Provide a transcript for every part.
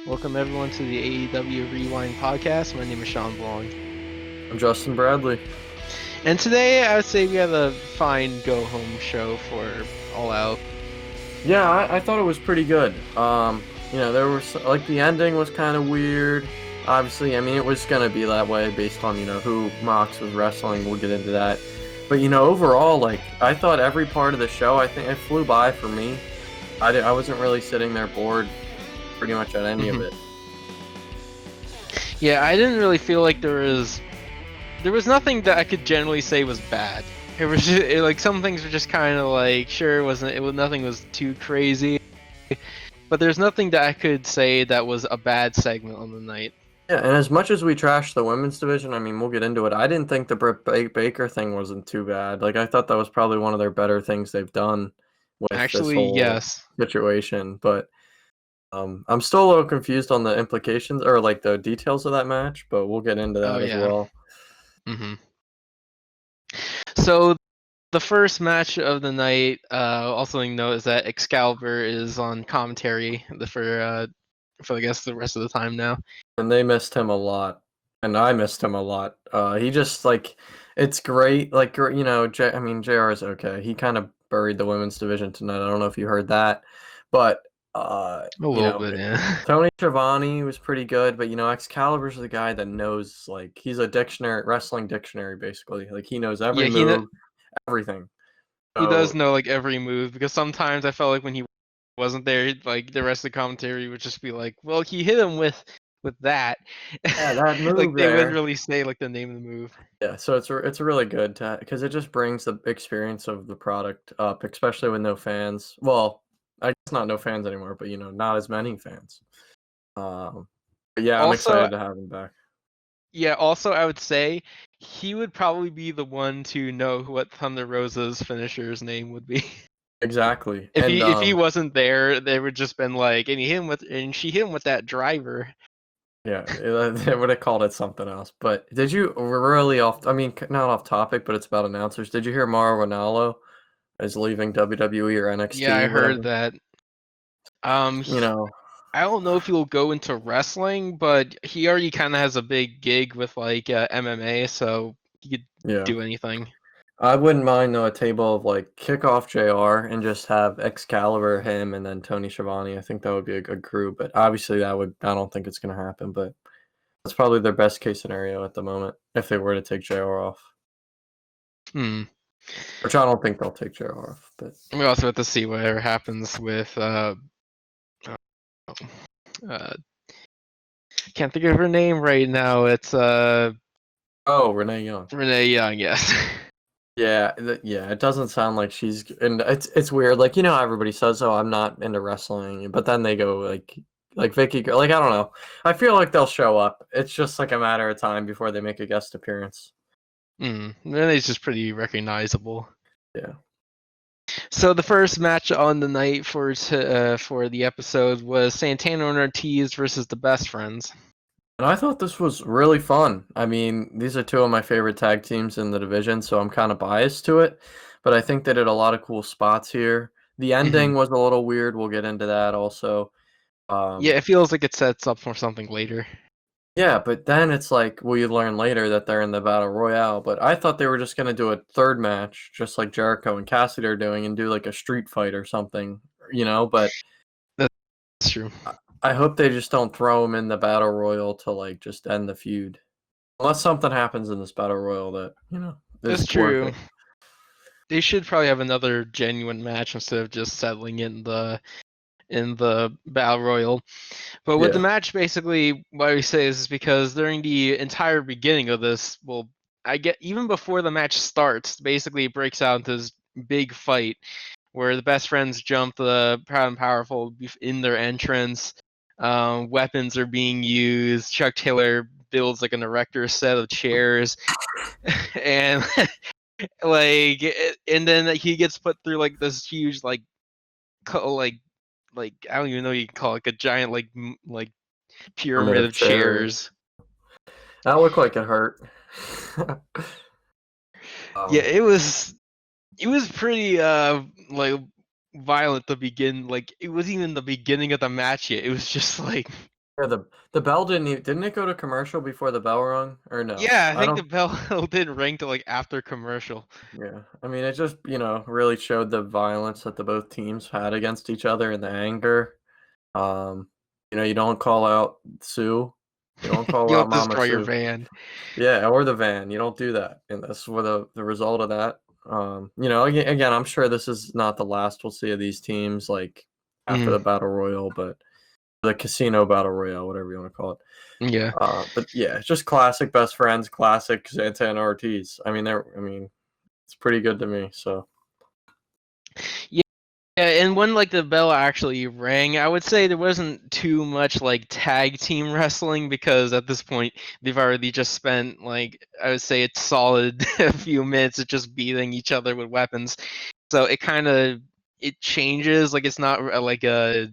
Welcome everyone to the AEW Rewind podcast. My name is Shawn Blong. I'm Justin Bradley. And today I would say we have a fine go-home show for All Out. Yeah, I thought it was pretty good. There was like the ending was kind of weird. Obviously, I mean it was gonna be that way based on who Mox was wrestling. We'll get into that. But overall, like I thought every part of the show, I think it flew by for me. I wasn't really sitting there bored pretty much at any of it. Yeah, I didn't really feel like there was nothing that I could generally say was bad. It was just, like some things were just kind of like sure nothing was too crazy, but there's nothing that I could say that was a bad segment on the night. Yeah, and as much as we trashed the women's division, I mean, we'll get into it. I didn't think the Britt Baker thing wasn't too bad. Like, I thought that was probably one of their better things they've done with this Actually, whole yes. situation. But I'm still a little confused on the implications or like the details of that match, but we'll get into Oh that as yeah. well. So the first match of the night, also to note, is that Excalibur is on commentary for I guess the rest of the time now. And they missed him a lot, and I missed him a lot. He just like it's great. Like I mean, JR is okay. He kind of buried the women's division tonight. I don't know if you heard that, but A little bit, yeah. Tony Schiavone was pretty good. But Excalibur's the guy that knows. Like he's a wrestling dictionary, basically. Like he knows every Yeah, move, everything. he does So know like every move because sometimes I felt like when he wasn't there, like the rest of the commentary would just be like, "Well, he hit him with that." yeah, that Like move they wouldn't there. really say like the name of the move. Yeah, so it's really good because it just brings the experience of the product up, especially with no fans. Well, I guess not no fans anymore, but not as many fans. But yeah, I'm Also, excited to have him back. yeah, also I would say he would probably be the one to know what Thunder Rosa's finisher's name would be. Exactly, If and he wasn't there, they would just been like, and she hit him with that driver. yeah, they would have called it something else. But did you we're really off? I mean, not off topic, but it's about announcers. Did you hear Mauro Ranallo is leaving WWE or Yeah, I NXT, heard whatever? that. Um, You he- know, I don't know if he'll go into wrestling, but he already kind of has a big gig with like MMA, so he could yeah. do anything. I wouldn't mind though a table of like kick off JR and just have Excalibur, him, and then Tony Schiavone. I think that would be a good crew, but obviously I don't think it's gonna happen, but that's probably their best case scenario at the moment if they were to take JR off. Hmm. Which I don't think they'll take JR off, but We also have to see whatever happens with uh can't think of her name right now. It's oh, Renee Young. Renee Young, yes. Yeah, yeah, it doesn't sound like she's and it's weird. Like, how everybody says, "Oh, I'm not into wrestling," but then they go like Vicky, like I don't know. I feel like they'll show up. It's just like a matter of time before they make a guest appearance. Renee's just pretty recognizable. Yeah. So the first match on the night for the episode was Santana and Ortiz versus the Best Friends. And I thought this was really fun. I mean, these are two of my favorite tag teams in the division, so I'm kind of biased to it. But I think they did a lot of cool spots here. The ending was a little weird. We'll get into that also. Yeah, Um, it feels like it sets up for something later. yeah, but then it's like we learn later that they're in the Battle Royale. But I thought they were just going to do a third match, just like Jericho and Cassidy are doing, and do like a street fight or something, But That's true. I hope they just don't throw him in the Battle Royal to like just end the feud. Unless something happens in this battle royal that, That's is worth true. it. They should probably have another genuine match instead of just settling in the battle royal. But with the Yeah. match, basically, what we say is because during the entire beginning of this, well, I get even before the match starts, basically it breaks out into this big fight where the best friends jump the proud and powerful in their entrance. Weapons are being used. Chuck Taylor builds like an erector set of chairs, and like, and then he gets put through like this huge like I don't even know what you can call it, like a giant like Pyramid pyramid of of chairs. chairs. That looked like it hurt. Yeah, um, it was pretty like violent to begin. Like it wasn't even the beginning of the match yet. It was just like Yeah, the bell didn't it go to commercial before the bell rung or no? Yeah, I I think the don't. bell didn't ring till like after commercial. Yeah, I mean it just really showed the violence that the both teams had against each other and the anger. Um, you don't call out Sue, you don't call You out don't Mama destroy your Sue. van. Yeah, or the van. You don't do that, and that's what the result of that. Again, I'm sure this is not the last we'll see of these teams like after Mm, the battle royal, but the casino battle royale, whatever you want to call it. yeah. But yeah, it's just classic best friends, classic Santana and Ortiz. It's pretty good to me. So Yeah, and when like the bell actually rang, I would say there wasn't too much like tag team wrestling because at this point they've already just spent like I would say it's solid a few minutes of just beating each other with weapons. So it changes like it's not like a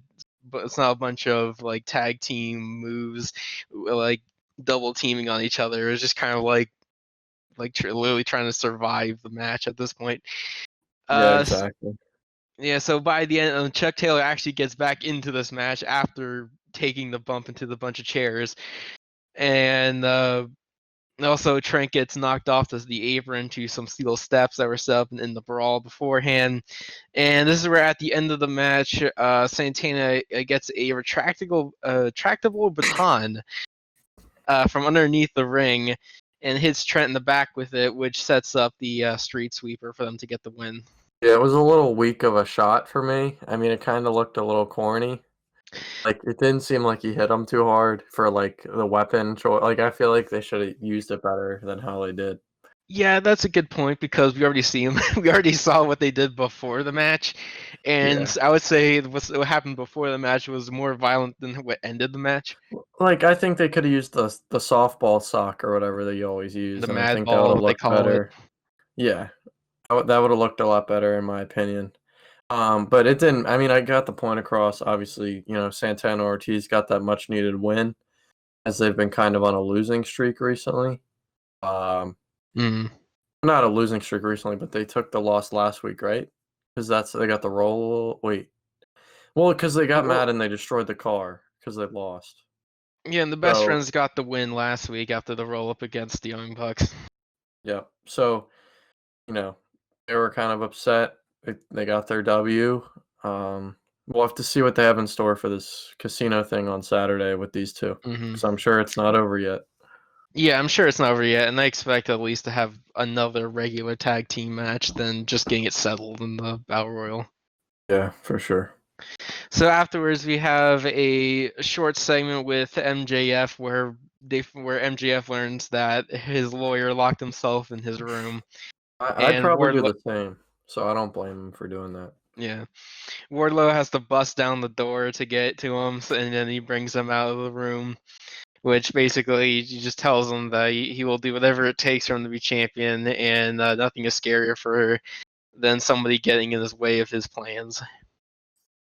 but it's not a bunch of like tag team moves like double teaming on each other. It's just kind of literally trying to survive the match at this point. yeah, Uh, exactly. yeah, so by the end, Chuck Taylor actually gets back into this match after taking the bump into the bunch of chairs, and also Trent gets knocked off the apron to some steel steps that were set up in the brawl beforehand. And this is where at the end of the match, Santana gets a retractable baton from underneath the ring and hits Trent in the back with it, which sets up the street sweeper for them to get the win. Yeah, it was a little weak of a shot for me. I mean, it kind of looked a little corny. Like it didn't seem like he hit him too hard for like the weapon choice. Like I feel like they should have used it better than how they did. Yeah, that's a good point because we already see him. We already saw what they did before the match, and Yeah. I would say what happened before the match was more violent than what ended the match. Like I think they could have used the softball sock or whatever they always The use, and I mad think that would ball, have what they looked call it. better. Yeah, that would have looked a lot better in my opinion. But it didn't. I mean, I got the point across. Obviously, Santana Ortiz got that much needed win as they've been kind of on a losing streak recently. Um, Mm. Not a losing streak recently, but they took the loss last week, right? Because they got the roll. Wait, well, because they got Well, mad and they destroyed the car because they lost. yeah, and the best So friends got the win last week after the roll up against the Young Bucks. yeah, so you know they were kind of upset. They got their W. We'll have to see what they have in store for this casino thing on Saturday with these two, Hmm. because I'm sure it's not over yet. Yeah, I'm sure it's not over yet, and I expect at least to have another regular tag team match than just getting it settled in the Battle Royal. Yeah, for sure. So afterwards, we have a short segment with MJF where MJF learns that his lawyer locked himself in his room, I'd and probably do Wardlow, the same, so I don't blame him for doing that. yeah, Wardlow has to bust down the door to get to him, and then he brings him out of the room, which basically he just tells him that he will do whatever it takes for him to be champion, and nothing is scarier for than somebody getting in his way of his plans.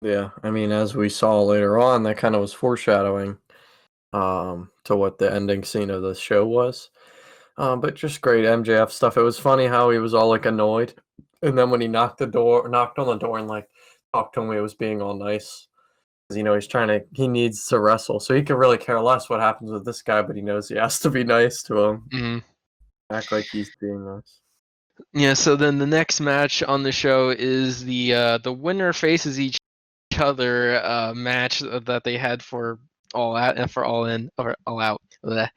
Yeah, I mean, as we saw later on, that kind of was foreshadowing to what the ending scene of the show was. But just great MJF stuff. It was funny how he was all like annoyed, and then when he knocked on the door and like talked to him, he was being all nice. 'Cause, he needs to wrestle, so he could really care less what happens with this guy, but he knows he has to be nice to him, Mhm. act like he's being nice. Yeah, so then the next match on the show is the winner faces each other match that they had for all out and for all in or all out. Bleh.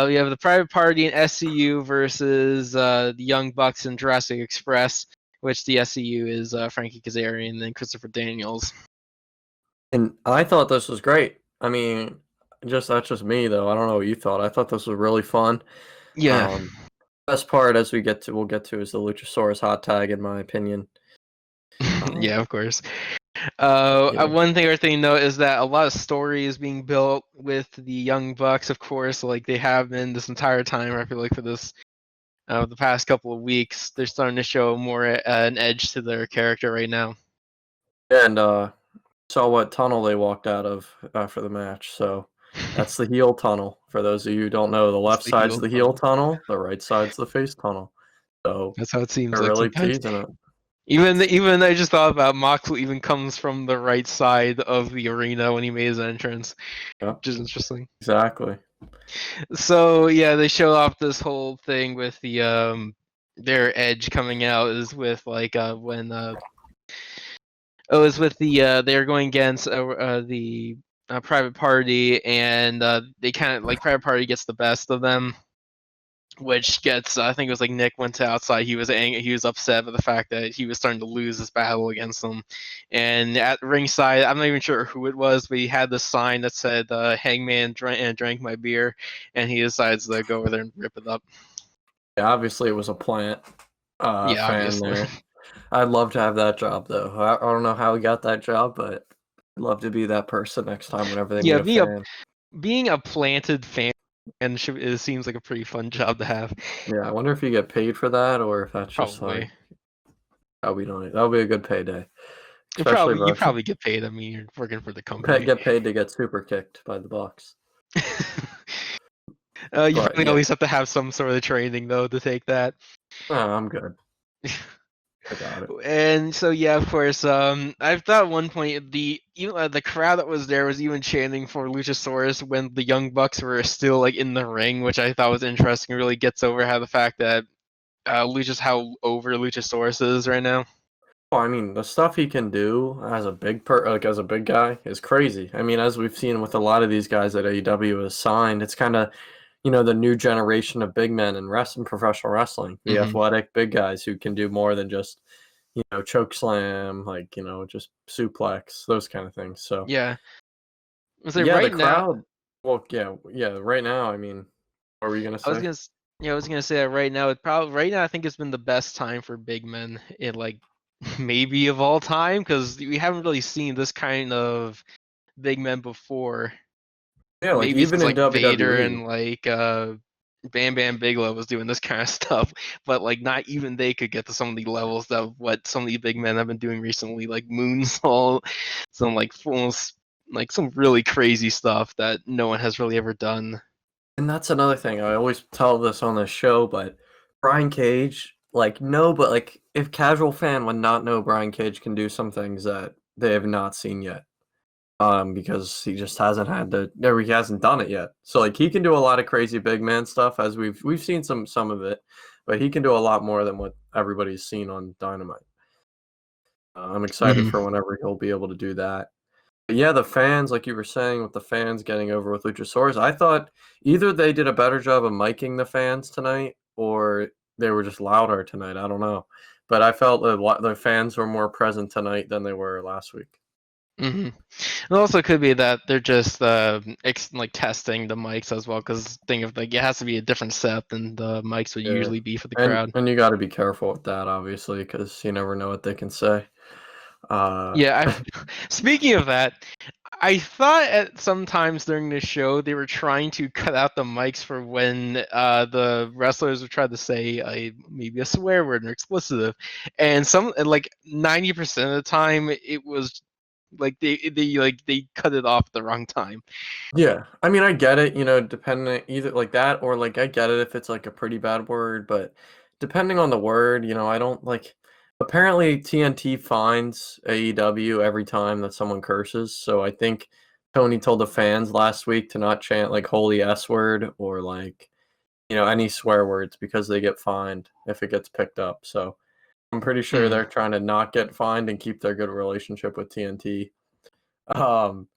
We have the Private Party and SCU versus the Young Bucks and Jurassic Express, which the SCU is Frankie Kazarian and Christopher Daniels. And I thought this was great. I mean, that's just me though. I don't know what you thought. I thought this was really fun. Yeah, Um, Best part as we'll get to is the Luchasaurus hot tag, in my opinion. Um, yeah, of course. yeah, One thing or thing though is that a lot of story is being built with the Young Bucks, of course, like they have been this entire time. I feel like for this the past couple of weeks, they're starting to show more an edge to their character right now. and saw what tunnel they walked out of after the match. So that's the heel tunnel. For those of you who don't know, the It's left the side's heel the heel tunnel. tunnel, the right side's the face tunnel. So That's how it seems they're like really sometimes. teasing it. Even I just thought about Moxley even comes from the right side of the arena when he made his entrance, Yeah, which is interesting. exactly. So yeah, they show off this whole thing with the their edge coming out is with like when it was with the they're going against the private party, and they kind of like private party gets the best of them, which gets I think it was like Nick went to outside. He was angry, he was upset with the fact that he was starting to lose this battle against them, and at ringside I'm not even sure who it was, but he had this sign that said Hangman drank my beer, and he decides to go over there and rip it up. Yeah, obviously it was a plant Yeah, fan obviously. there. I'd love to have that job though. I don't know how he got that job, but I'd love to be that person next time whenever they need Yeah, a fan. being a planted fan it seems like a pretty fun job to have. Yeah, I wonder if you get paid for that or if that's just like Probably. that'll be a good payday. Especially You Rush. probably get paid. I mean, you're working for the company. Get paid to get super kicked by the Bucks. You But probably at yeah, least have to have some sort of training though to take that. I'm good. I got it. And so yeah, of course. I thought at one point the crowd that was there was even chanting for Luchasaurus when the Young Bucks were still like in the ring, which I thought was interesting. It really gets over how the fact that how over Luchasaurus is right now. Well, I mean, the stuff he can do as a as a big guy is crazy. I mean, as we've seen with a lot of these guys that AEW has signed, it's kind of, the new generation of big men in wrestling, professional wrestling, the Hmm. athletic big guys who can do more than just, choke slam, like, just suplex, those kind of things. So, Yeah. So yeah, the right now, crowd, well, yeah, right now, I mean, what were you gonna I was say? gonna, I was gonna say that right now, right now I think it's been the best time for big men in like maybe of all time because we haven't really seen this kind of big men before. Yeah, like Maybe even since in like Vader WWE. and like Bam Bam Bigelow was doing this kind of stuff, but like not even they could get to some of the levels of what some of the big men have been doing recently, like Moonsault, some like almost like some really crazy stuff that no one has really ever done. And that's another thing. I always tell this on the show, but Brian Cage, like, no, but like, if casual fan would not know Brian Cage can do some things that they have not seen yet, because he just hasn't had the, or he hasn't done it yet. So like, he can do a lot of crazy big man stuff, as we've seen some of it, but he can do a lot more than what everybody's seen on Dynamite. I'm excited Hmm. for whenever he'll be able to do that. Yeah, the fans, like you were saying, with the fans getting over with Luchasaurus, I thought either they did a better job of miking the fans tonight, or they were just louder tonight. I don't know, but I felt that the fans were more present tonight than they were last week. Hmm. It also could be that they're just like testing the mics as well, because think of like it has to be a different setup than the mics would Yeah, usually be for the and crowd. and you got to be careful with that, obviously, because you never know what they can say. Uh, Yeah, speaking of that, I thought at sometimes during the show they were trying to cut out the mics for when the wrestlers would try to say maybe a swear word or expletive, and like 90% of the time it was like they cut it off at the wrong time. Yeah, I mean, I get it, depending either like that or like I get it if it's like a pretty bad word, but depending on the word, I don't like. Apparently, TNT fines AEW every time that someone curses, so I think Tony told the fans last week to not chant like holy S word or like, any swear words because they get fined if it gets picked up. So I'm pretty sure Mm. they're trying to not get fined and keep their good relationship with TNT. Um,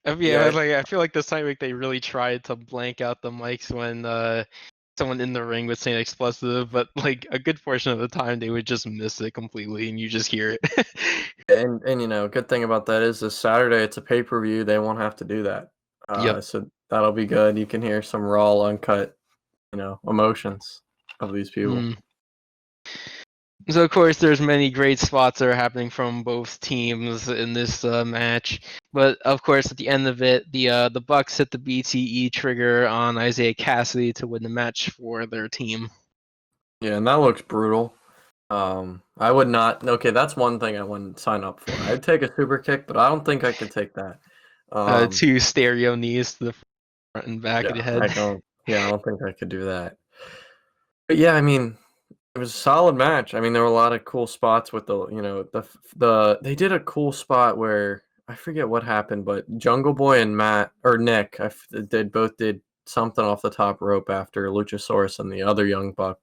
Yeah, yeah, like I feel like this time like they really tried to blank out the mics when someone in the ring would say an explosive, but like a good portion of the time they would just miss it completely and you just hear it. and good thing about that is this Saturday it's a pay-per-view. They won't have to do that. Yep. So that'll be good. You can hear some raw, uncut, emotions of these people. Mm. So of course there's many great spots that are happening from both teams in this match, but of course at the end of it, the Bucks hit the BTE trigger on Isaiah Cassidy to win the match for their team. Yeah, and that looks brutal. I would not. Okay, that's one thing I wouldn't sign up for. I'd take a super kick, but I don't think I could take that. Two stereo knees to the front and back of the Yeah, I head. don't. Yeah, I don't think I could do that. But yeah, I mean, It was a solid match. I mean, there were a lot of cool spots with they did a cool spot where I forget what happened, but Jungle Boy and Matt or Nick, both did something off the top rope after Luchasaurus and the other young buck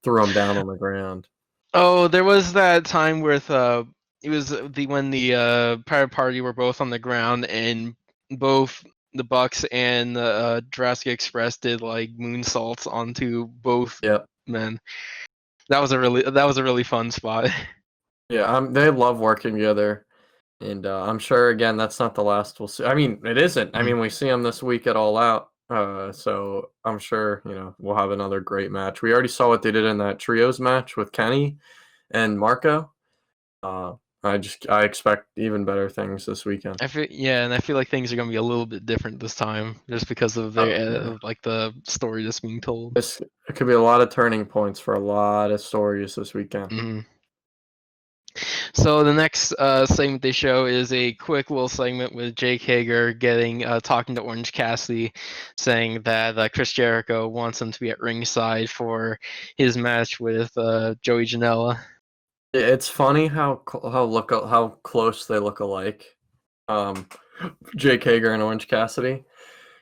threw him down on the ground. Oh, there was that time with it was when the Pirate Party were both on the ground and both the Bucks and the Jurassic Express did like moonsaults onto both Yep. men. That was a really fun spot. Yeah, they love working together, and I'm sure again that's not the last we'll see. I mean, it isn't. I mean, we see them this week at All Out, so I'm sure we'll have another great match. We already saw what they did in that trios match with Kenny and Marco. I expect even better things this weekend. I feel like things are gonna be a little bit different this time, just because of Oh, their yeah. like the story that's being told. It could be a lot of turning points for a lot of stories this weekend. Mm-hmm. So the next segment they show is a quick little segment with Jake Hager talking to Orange Cassidy, saying that Chris Jericho wants him to be at ringside for his match with Joey Janela. It's funny how close they look alike. Jake Hager and Orange Cassidy,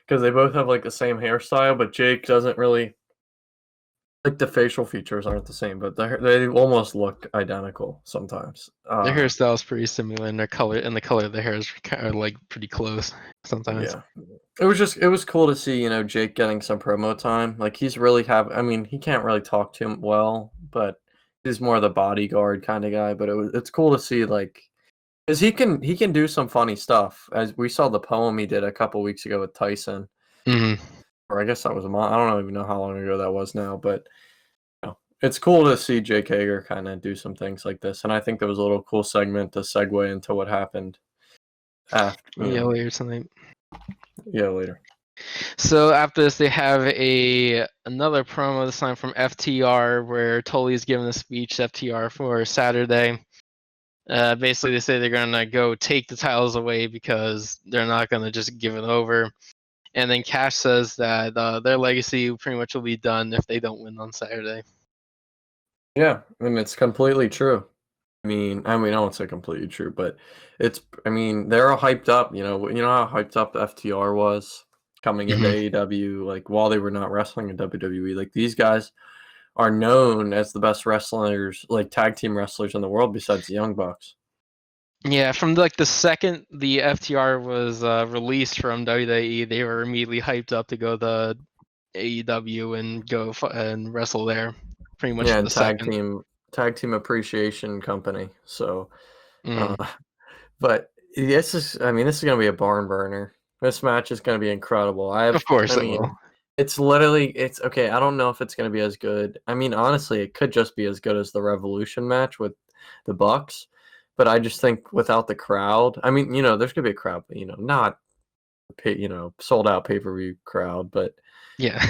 because they both have like the same hairstyle, but Jake doesn't really like the facial features aren't the same, but they almost look identical sometimes. Their hairstyle is pretty similar, and the color of their hair is kind of like pretty close sometimes. Yeah, it was cool to see Jake getting some promo time. Like he's really I mean, he can't really talk to him well, but he's more the bodyguard kind of guy. But it's cool to see like. Because he can do some funny stuff. As we saw the poem he did a couple weeks ago with Tyson. Mm-hmm. Or I guess that was a month. I don't even know how long ago that was now. But it's cool to see Jake Hager kind of do some things like this. And I think there was a little cool segment to segue into what happened after. Later tonight. Yeah, later. So after this, they have another promo this time from FTR where Tully's giving a speech to FTR for Saturday. Basically, they say they're gonna go take the titles away because they're not gonna just give it over. And then Cash says that their legacy pretty much will be done if they don't win on Saturday. Yeah, and it's completely true. I mean, I won't say completely true, but I mean, they're all hyped up. You know how hyped up the FTR was coming into AEW, like while they were not wrestling in WWE. Like these guys are known as the best wrestlers, like tag team wrestlers in the world, besides the Young Bucks. Yeah, from like the second the FTR was released from WWE, they were immediately hyped up to go to AEW and go and wrestle there. Pretty much the second. Tag team appreciation company. So, Mm. but this is gonna be a barn burner. This match is gonna be incredible. Of course I it mean, will. it's okay. I don't know if it's gonna be as good. I mean, honestly, it could just be as good as the Revolution match with the Bucks. But I just think without the crowd, I mean, there's gonna be a crowd, but not sold out pay-per-view crowd, but Yeah.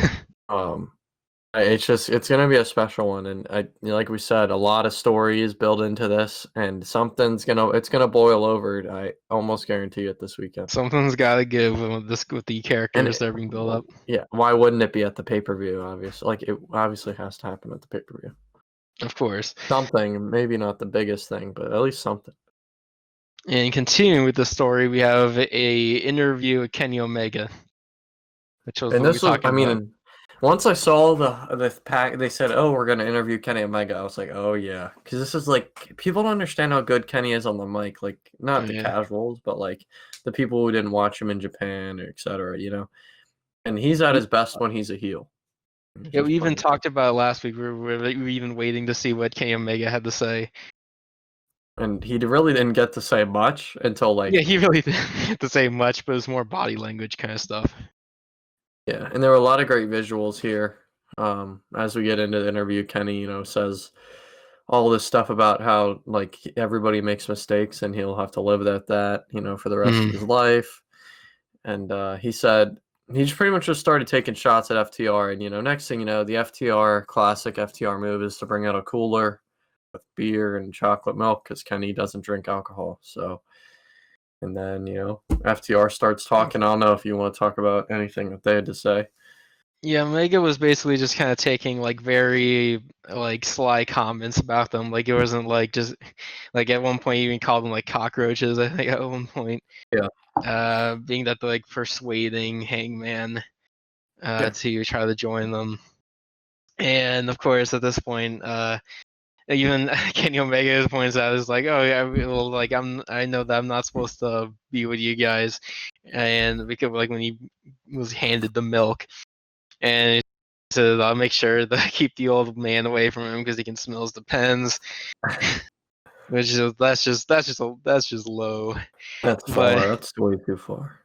it's gonna be a special one, and like we said, a lot of story is built into this, and it's gonna boil over. I almost guarantee it this weekend. Something's got to give with the characters that are being built up. Yeah, why wouldn't it be at the pay-per-view? Obviously, like it obviously has to happen at the pay-per-view. Of course. Something, maybe not the biggest thing, but at least something. And continuing with the story, we have a interview with Kenny Omega, which was And what we talking about. Once I saw the pack, they said, "Oh, we're gonna interview Kenny Omega." I was like, "Oh yeah," because this is like people don't understand how good Kenny is on the mic. Like not the casuals, but like the people who didn't watch him in Japan or etc. And he's at his best when he's a heel. Yeah, we even talked about it last week. We were even waiting to see what Kenny Omega had to say. And he really didn't get to say much until like. Yeah, he really didn't get to say much, but it was more body language kind of stuff. Yeah, and there were a lot of great visuals here. As we get into the interview, Kenny, says all this stuff about how like everybody makes mistakes and he'll have to live with that, for the rest of his life. And he said he pretty much just started taking shots at FTR, and next thing you know, the classic FTR move is to bring out a cooler with beer and chocolate milk because Kenny doesn't drink alcohol. So, and then FTR starts talking. I don't know if you want to talk about anything that they had to say. Yeah, Omega was basically just kind of taking like very like sly comments about them. Like it wasn't like just like at one point he even called them like cockroaches. I think at one point. Yeah. Being that they're like persuading Hangman Yeah. to try to join them, and of course at this point, even Kenny Omega points out is like, oh yeah, well, like I know that I'm not supposed to be with you guys, and because like when he was handed the milk. And he said, "I'll make sure that I keep the old man away from him because he can smell his depends." Which is that's just low. That's But far. That's way too far.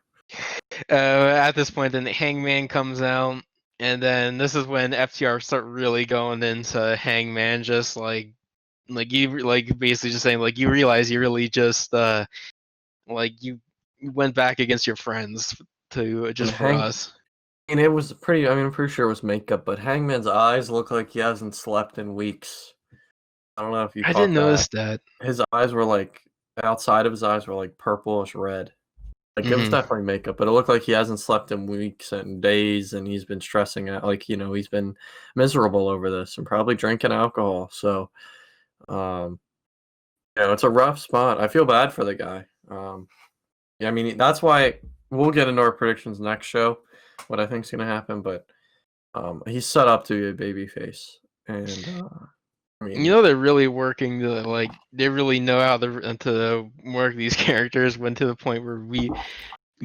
at this point, then Hangman comes out, and then this is when FTR start really going into Hangman, just like you like basically just saying like you realize you really just like you went back against your friends to And just for us. and it was pretty. I mean, I'm pretty sure it was makeup, but Hangman's eyes look like he hasn't slept in weeks. I don't know if you I didn't caught that. notice that. His eyes were like outside of his eyes were like purplish red. Like it was Hmm. definitely makeup, but it looked like he hasn't slept in weeks and days, and he's been stressing out. Like he's been miserable over this and probably drinking alcohol. So, um, it's a rough spot. I feel bad for the guy. Yeah, I mean that's why we'll get into our predictions next show. What I think's gonna happen, but he's set up to be a baby face, and I You mean, know they're really working to like they really know how to work these characters when to the point where we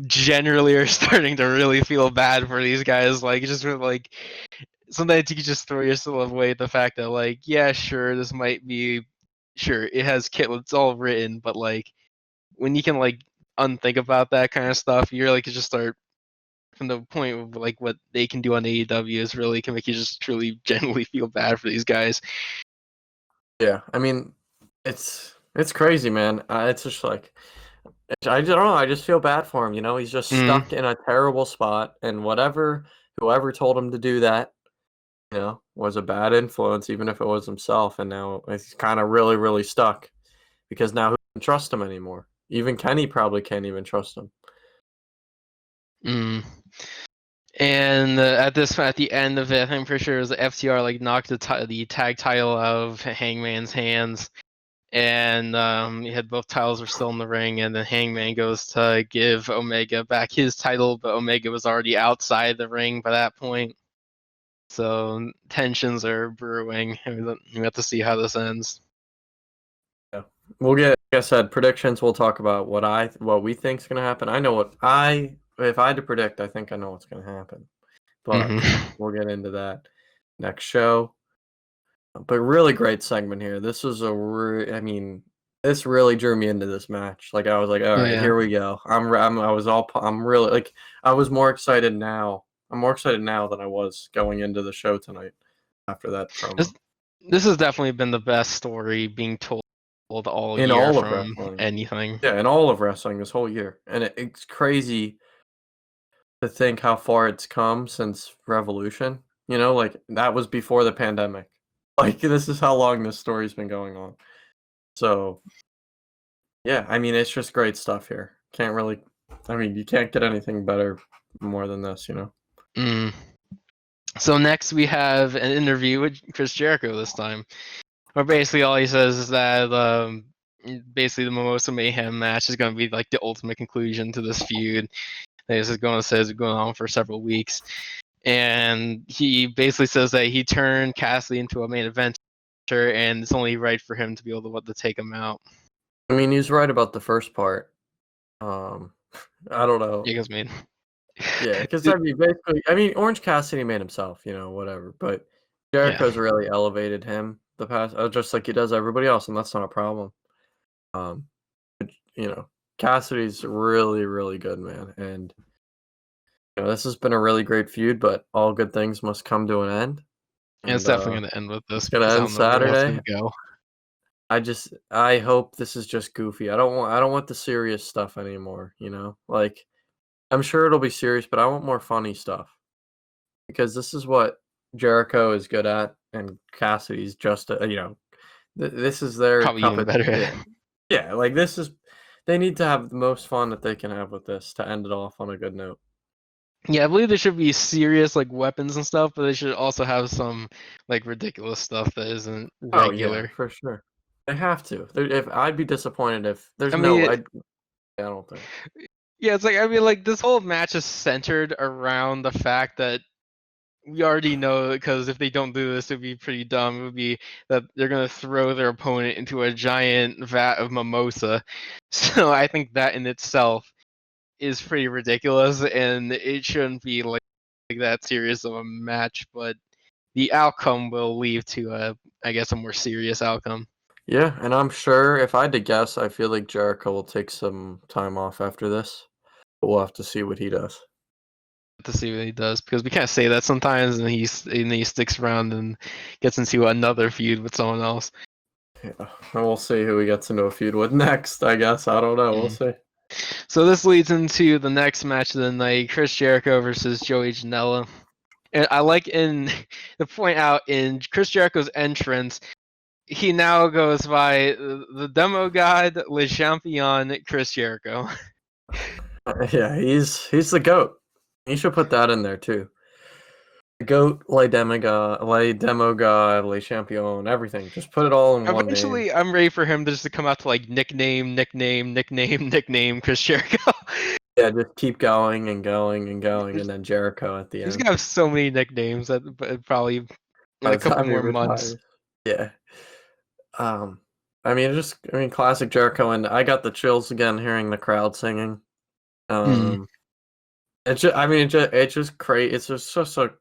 generally are starting to really feel bad for these guys. Like just for, like sometimes you can just throw yourself away at the fact that like yeah sure this might be sure it has kit it's all written but like when you can like unthink about that kind of stuff you really can just start from the point of like what they can do on AEW is really can make you just truly genuinely feel bad for these guys. yeah, I mean, it's crazy, man. It's just like I don't know. I just feel bad for him. He's just Mm. stuck in a terrible spot, and whoever told him to do that, was a bad influence, even if it was himself. And now he's kind of really, really stuck because now who can trust him anymore? Even Kenny probably can't even trust him. Mm. And at the end of it, I'm pretty sure it was the FTR like knocked the tag title out of Hangman's hands, and he had both titles were still in the ring, and then Hangman goes to give Omega back his title, but Omega was already outside the ring by that point, so tensions are brewing, and we have to see how this ends. Yeah, we'll get. Like I said, predictions. We'll talk about what we think is going to happen. I know if I had to predict, I think I know what's going to happen, but Hmm. we'll get into that next show. But really great segment here. This was I mean, this really drew me into this match. Like I was like, all Oh right, yeah, here we go. I'm really like, I was more excited now. I'm more excited now than I was going into the show tonight after that this promo. this has definitely been the best story being told all In year all of from wrestling, anything. yeah, in all of wrestling this whole year, and it's crazy to think how far it's come since Revolution. Like that was before the pandemic. Like this is how long this story's been going on. So yeah, I mean, it's just great stuff here. Can't really, I mean, you can't get anything better more than this. Mm. So next we have an interview with Chris Jericho this time, where basically all he says is that basically the Mimosa Mayhem match is going to be like the ultimate conclusion to this feud. This is going to say it's going on for several weeks, and he basically says that he turned Cassidy into a main eventer, and it's only right for him to be able to take him out. I mean, he's right about the first part. Um, I don't know. You guys mean? Yeah, because I mean, basically, I mean, Orange Cassidy made himself, whatever. But Yeah, Jericho's really elevated him the past, just like he does everybody else, and that's not a problem. Um, but, Cassidy's really, really good, man, and this has been a really great feud. But all good things must come to an end, and it's and definitely going to end with it's this gonna because I end don't know where else Saturday. to go. I hope this is just goofy. I don't want the serious stuff anymore. Like I'm sure it'll be serious, but I want more funny stuff. Because this is what Jericho is good at and Cassidy's just this is their Probably cup even of better. yeah. Yeah, like this is they need to have the most fun that they can have with this to end it off on a good note. Yeah, I believe there should be serious like weapons and stuff, but they should also have some like ridiculous stuff that isn't Oh yeah, regular. for sure. They have to. If I'd be disappointed if there's I no, mean, I don't think. yeah, it's like I mean, like this whole match is centered around the fact that we already know because if they don't do this, it'd be pretty dumb. It would be that they're gonna throw their opponent into a giant vat of mimosa. So I think that in itself is pretty ridiculous, and it shouldn't be like that serious of a match. But the outcome will lead to I guess, a more serious outcome. Yeah, and I'm sure if I had to guess, I feel like Jericho will take some time off after this. But we'll have to see what he does. To see what he does because we can't say that sometimes, and he sticks around and gets into another feud with someone else. Yeah, and we'll see who he gets into a feud with next. I guess I don't know. We'll Mm. see. So this leads into the next match of the night: Chris Jericho versus Joey Janela. And I like in to point out in Chris Jericho's entrance, he now goes by the demo god Le Champion Chris Jericho. Yeah, he's the goat. He should put that in there too. The goat, Le Demo God, Le Champion, everything. Just put it all in one name. Eventually, I'm ready for him just to come out to like nickname Chris Jericho. Yeah, just keep going and going and going, and then Jericho at the He's end gonna have so many nicknames that probably in by a the couple time he more months. retires. Yeah. Um, I mean, classic Jericho, and I got the chills again hearing the crowd singing. Mm. Um, it's just, I mean, it's just crazy. It's just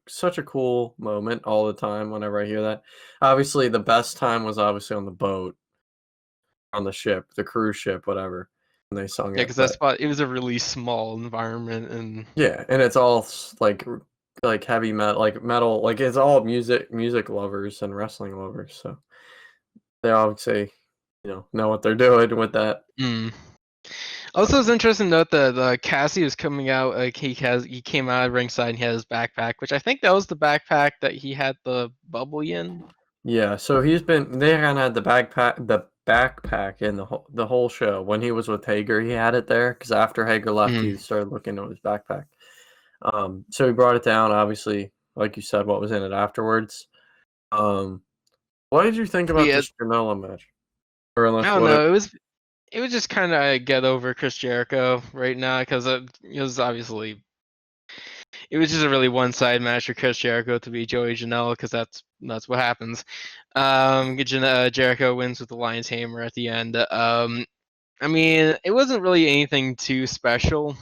such a cool moment all the time whenever I hear that. Obviously, the best time was obviously on the boat, on the ship, the cruise ship, whatever, when they sung Yeah, it. because that But spot it was a really small environment, and yeah, and it's all like heavy metal, like it's all music lovers and wrestling lovers. So they obviously, know what they're doing with that. mm. Also, it's interesting to note that Cassie was coming out. Like he came out ringside and he had his backpack, which I think that was the backpack that he had the bubbly in. Yeah, so they kind of had the backpack in the whole show. When he was with Hager, he had it there because after Hager left, Mm. he started looking at his backpack. So he brought it down. Obviously, like you said, what was in it afterwards. Um, what did you think about Yeah, this Janela match? Or I unless don't what it know. It was just kind of get over Chris Jericho right now because it was obviously it was just a really one-side match for Chris Jericho to beat Joey Janela because that's what happens. Jericho wins with the Lion's Hammer at the end. I mean, it wasn't really anything too special.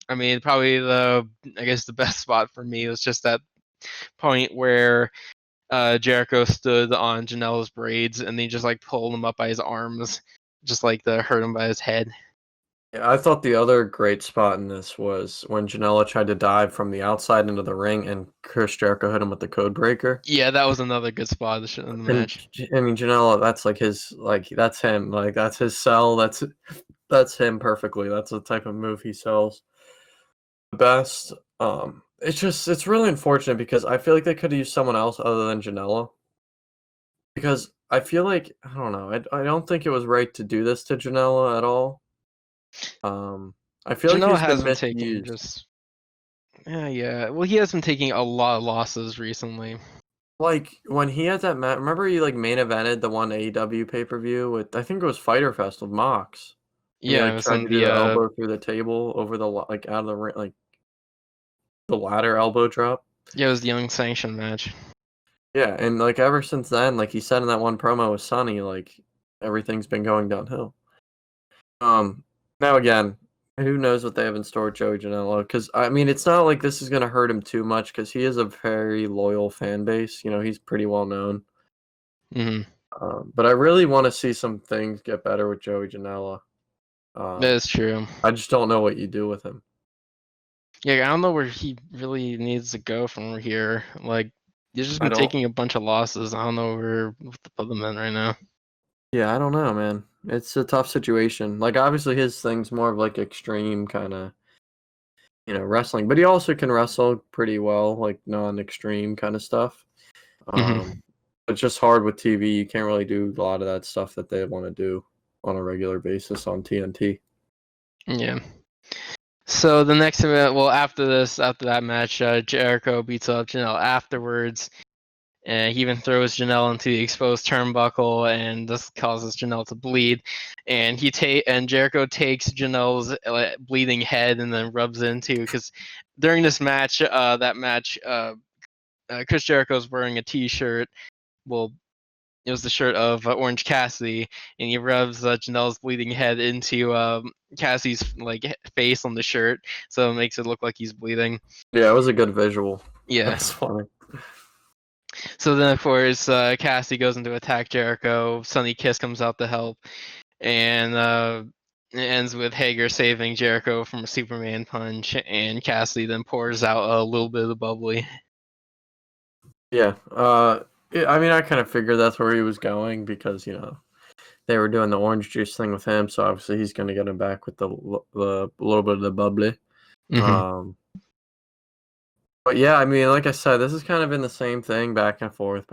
I mean, probably I guess the best spot for me was just that point where Jericho stood on Janela's braids and they just like pulled him up by his arms, just like to hurt him by his head. Yeah, I thought the other great spot in this was when Janela tried to dive from the outside into the ring and Chris Jericho hit him with the code breaker. Yeah, that was another good spot in the And match. I mean, Janela, that's like that's him. Like that's his sell. That's him perfectly. That's the type of move he sells the best. It's really unfortunate because I feel like they could have used someone else other than Janela. Because I feel like I don't know. I don't think it was right to do this to Janela at all. I feel like Janela he's been has been taking misused. just yeah. Well, he has been taking a lot of losses recently. Like when he had that match, remember he like main evented the one AEW pay per view with I think it was Fighter Fest with Mox, and he Yeah, it like was tried on to do the the elbow through the table over like out of the ring, like the ladder elbow drop. yeah, it was the unsanctioned match. Yeah, and like ever since then, like he said in that one promo with Sonny, like everything's been going downhill. Um, Now again, who knows what they have in store with Joey Janela? Because I mean, it's not like this is gonna hurt him too much because he is a very loyal fan base. He's pretty well known. Hmm. But I really want to see some things get better with Joey Janela. That Um, is true. I just don't know what you do with him. Yeah, I don't know where he really needs to go from here. Like, he's just I been don't. taking a bunch of losses. I don't know where what to put them in right now. Yeah, I don't know, man. It's a tough situation. Like obviously his thing's more of like extreme kind of, wrestling, but he also can wrestle pretty well, like non-extreme kind of stuff. Hmm. Um, it's just hard with TV. You can't really do a lot of that stuff that they want to do on a regular basis on TNT. Yeah. So the next event, well, after that match, Jericho beats up Janelle afterwards, and he even throws Janelle into the exposed turnbuckle, and this causes Janelle to bleed. And Jericho takes Janelle's bleeding head and then rubs it into, because during this match, Chris Jericho's wearing a T-shirt. Well, it was the shirt of Orange Cassidy, and he rubs Janelle's bleeding head into Cassidy's face on the shirt, so it makes it look like he's bleeding. Yeah, it was a good visual. Yeah, that's funny. So then, of course, Cassidy goes into attack Jericho. Sonny Kiss comes out to help, and it ends with Hager saving Jericho from a Superman punch, and Cassidy then pours out a little bit of the bubbly. Yeah, I mean, I kind of figured that's where he was going because they were doing the orange juice thing with him, so obviously he's going to get him back with the little bit of the bubbly. Mm-hmm. But yeah, I mean, like I said, this has kind of been the same thing, back and forth,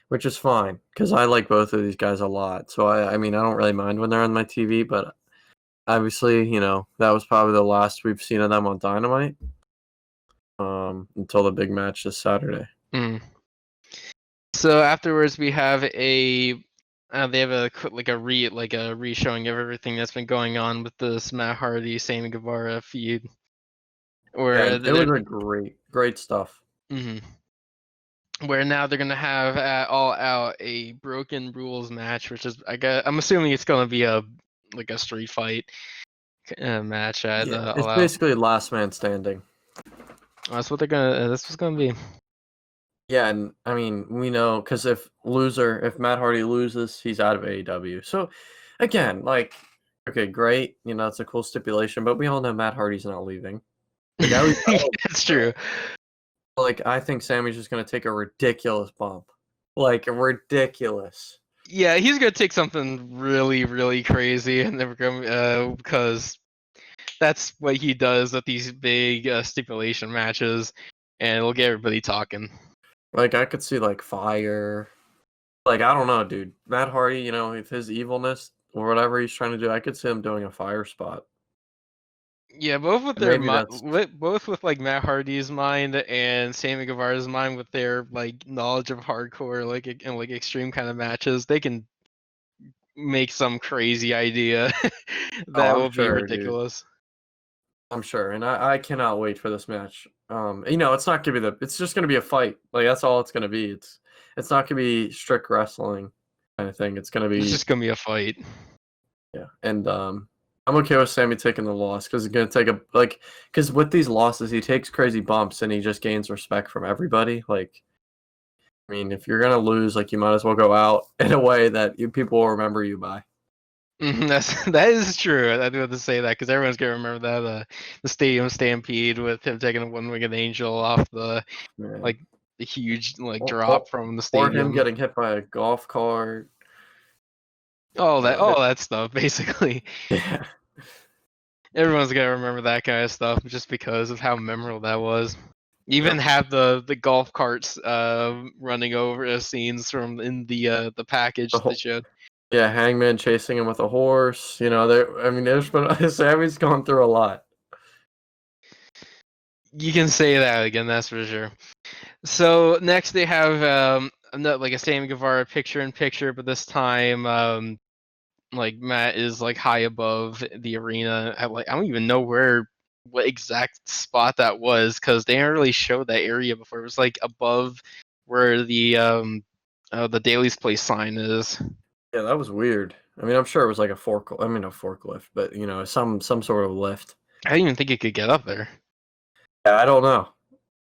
which is fine because I like both of these guys a lot. So I mean, I don't really mind when they're on my TV, but obviously, that was probably the last we've seen of them on Dynamite until the big match this Saturday. Mm. So afterwards, we have they have a re-showing of everything that's been going on with this Matt Hardy, Sammy Guevara feud. Where it was a great stuff. Mm-hmm. Where now they're gonna have at All Out a Broken Rules match, which is I'm assuming it's gonna be a street fight match at it's All basically last man standing. That's what they're gonna. That's what's gonna be. Yeah, and I mean, we know because if Matt Hardy loses, he's out of AEW. So, again, okay, great, it's a cool stipulation, but we all know Matt Hardy's not leaving. It's true. I think Sammy's just gonna take a ridiculous bump, ridiculous. Yeah, he's gonna take something really, really crazy, and then we're going because that's what he does at these big stipulation matches, and it'll get everybody talking. I could see fire. I don't know, dude. Matt Hardy, if his evilness or whatever he's trying to do, I could see him doing a fire spot. Yeah, both with Matt Hardy's mind and Sammy Guevara's mind, with their knowledge of hardcore and extreme kind of matches, they can make some crazy idea that will be ridiculous. Dude. I'm sure, and I cannot wait for this match. It's not gonna be it's just gonna be a fight. That's all it's gonna be. It's not gonna be strict wrestling kind of thing. It's just gonna be a fight. Yeah, and I'm okay with Sammy taking the loss because it's gonna take because with these losses he takes crazy bumps and he just gains respect from everybody. I mean, if you're gonna lose, you might as well go out in a way that people will remember you by. That is true. I do have to say that because everyone's gonna remember that the Stadium Stampede with him taking a one-winged angel off the the huge drop from the stadium, or him getting hit by a golf cart. All that stuff, basically. Yeah. Everyone's gonna remember that kind of stuff just because of how memorable that was. Even have the golf carts running over scenes from in the package they showed. Yeah, Hangman chasing him with a horse. There's been Sammy's gone through a lot. You can say that again, that's for sure. So next they have a Sammy Guevara picture-in-picture, but this time Matt is high above the arena. I don't even know what exact spot that was because they didn't really show that area before. It was above where the Daily's Place sign is. Yeah, that was weird. I mean, I'm sure it was a forklift, but some sort of lift. I didn't even think it could get up there. Yeah, I don't know.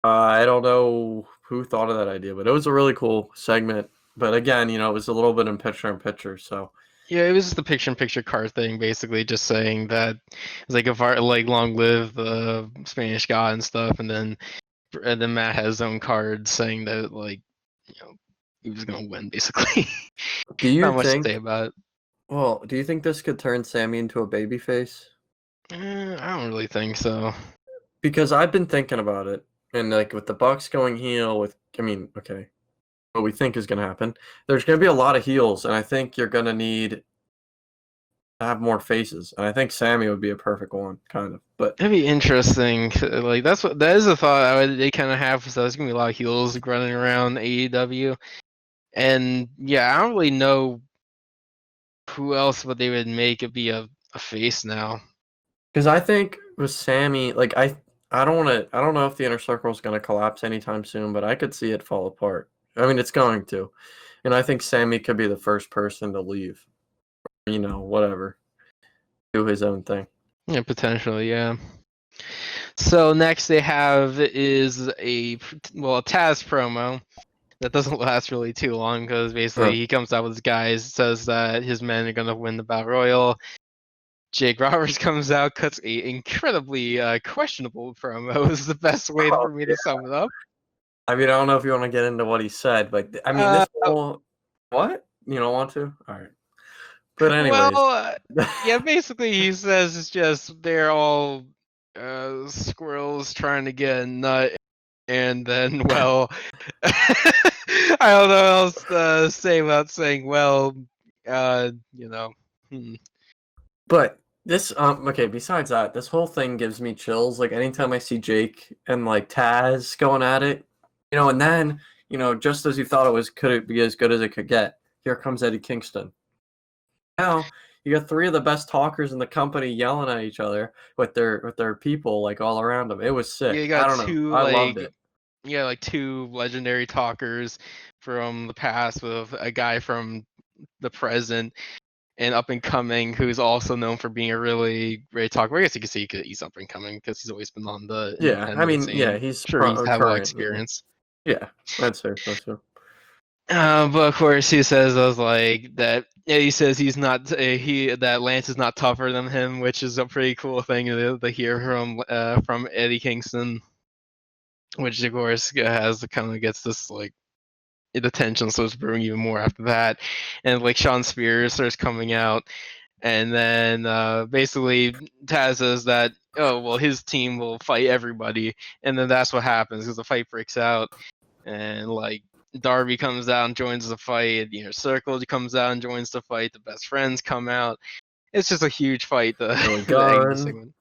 I don't know who thought of that idea, but it was a really cool segment. But again, it was a little bit in picture, so. Yeah, it was just the picture-in-picture card thing, basically just saying that it's long live the Spanish God and stuff, and then Matt has his own card saying that he was gonna win, basically. Do you Not much to say about it. Well, do you think this could turn Sammy into a babyface? I don't really think so. Because I've been thinking about it, and with the Bucks going heel, what we think is going to happen, there's going to be a lot of heels, and I think you're going to need have more faces, and I think Sammy would be a perfect one, kind of. But That'd be interesting. Like that is a thought they kind of have. So there's gonna be a lot of heels running around AEW, and yeah, I don't really know who else would they would make it be a face now. because I think with Sammy, like I don't want to. I don't know if the inner circle is going to collapse anytime soon, but I could see it fall apart. I mean, it's going to, and I think Sammy could be the first person to leave. Whatever, do his own thing. Yeah, potentially, yeah. So next they have is a Taz promo that doesn't last really too long because basically Huh. he comes out with his guys, says that his men are gonna win the Battle Royal. Jake Roberts comes out, cuts a incredibly questionable promo. Is the best way Oh, for me yeah. to sum it up. I mean, I don't know if you want to get into what he said, but I mean, Uh, this whole what you don't want to. All right, but well, anyways, yeah, basically he says it's just they're all squirrels trying to get a nut, and then I don't know what else to say without saying you know. Hmm. but this okay. Besides that, this whole thing gives me chills. Like anytime I see Jake and like Taz going at it, and then just as you thought could it be as good as it could get? Here comes Eddie Kingston. Now you got three of the best talkers in the company yelling at each other with their people like all around them. It was Yeah, sick. I don't know. I loved it. like two legendary talkers from the past with a guy from the present and up and coming who's also known for being a really great talker. I guess you could say he's up and coming because he's always been on the Yeah, I independents mean, yeah, and he's sure he's had a lot of current. experience. Yeah, I'd say so too. But of course, he says I was like that. Yeah, he says he's not that Lance is not tougher than him, which is a pretty cool thing to hear from Eddie Kingston. Which of course has kind of gets this like the tension starts brewing even more after that, and like Shawn Spears starts coming out, and then basically Taz says that his team will fight everybody, and then that's what happens because the fight breaks out, and like Darby comes out and joins the fight. The Inner Circle comes out and joins the fight. The Best Friends come out. It's just a huge fight. The Billy the egg Gunn. segment.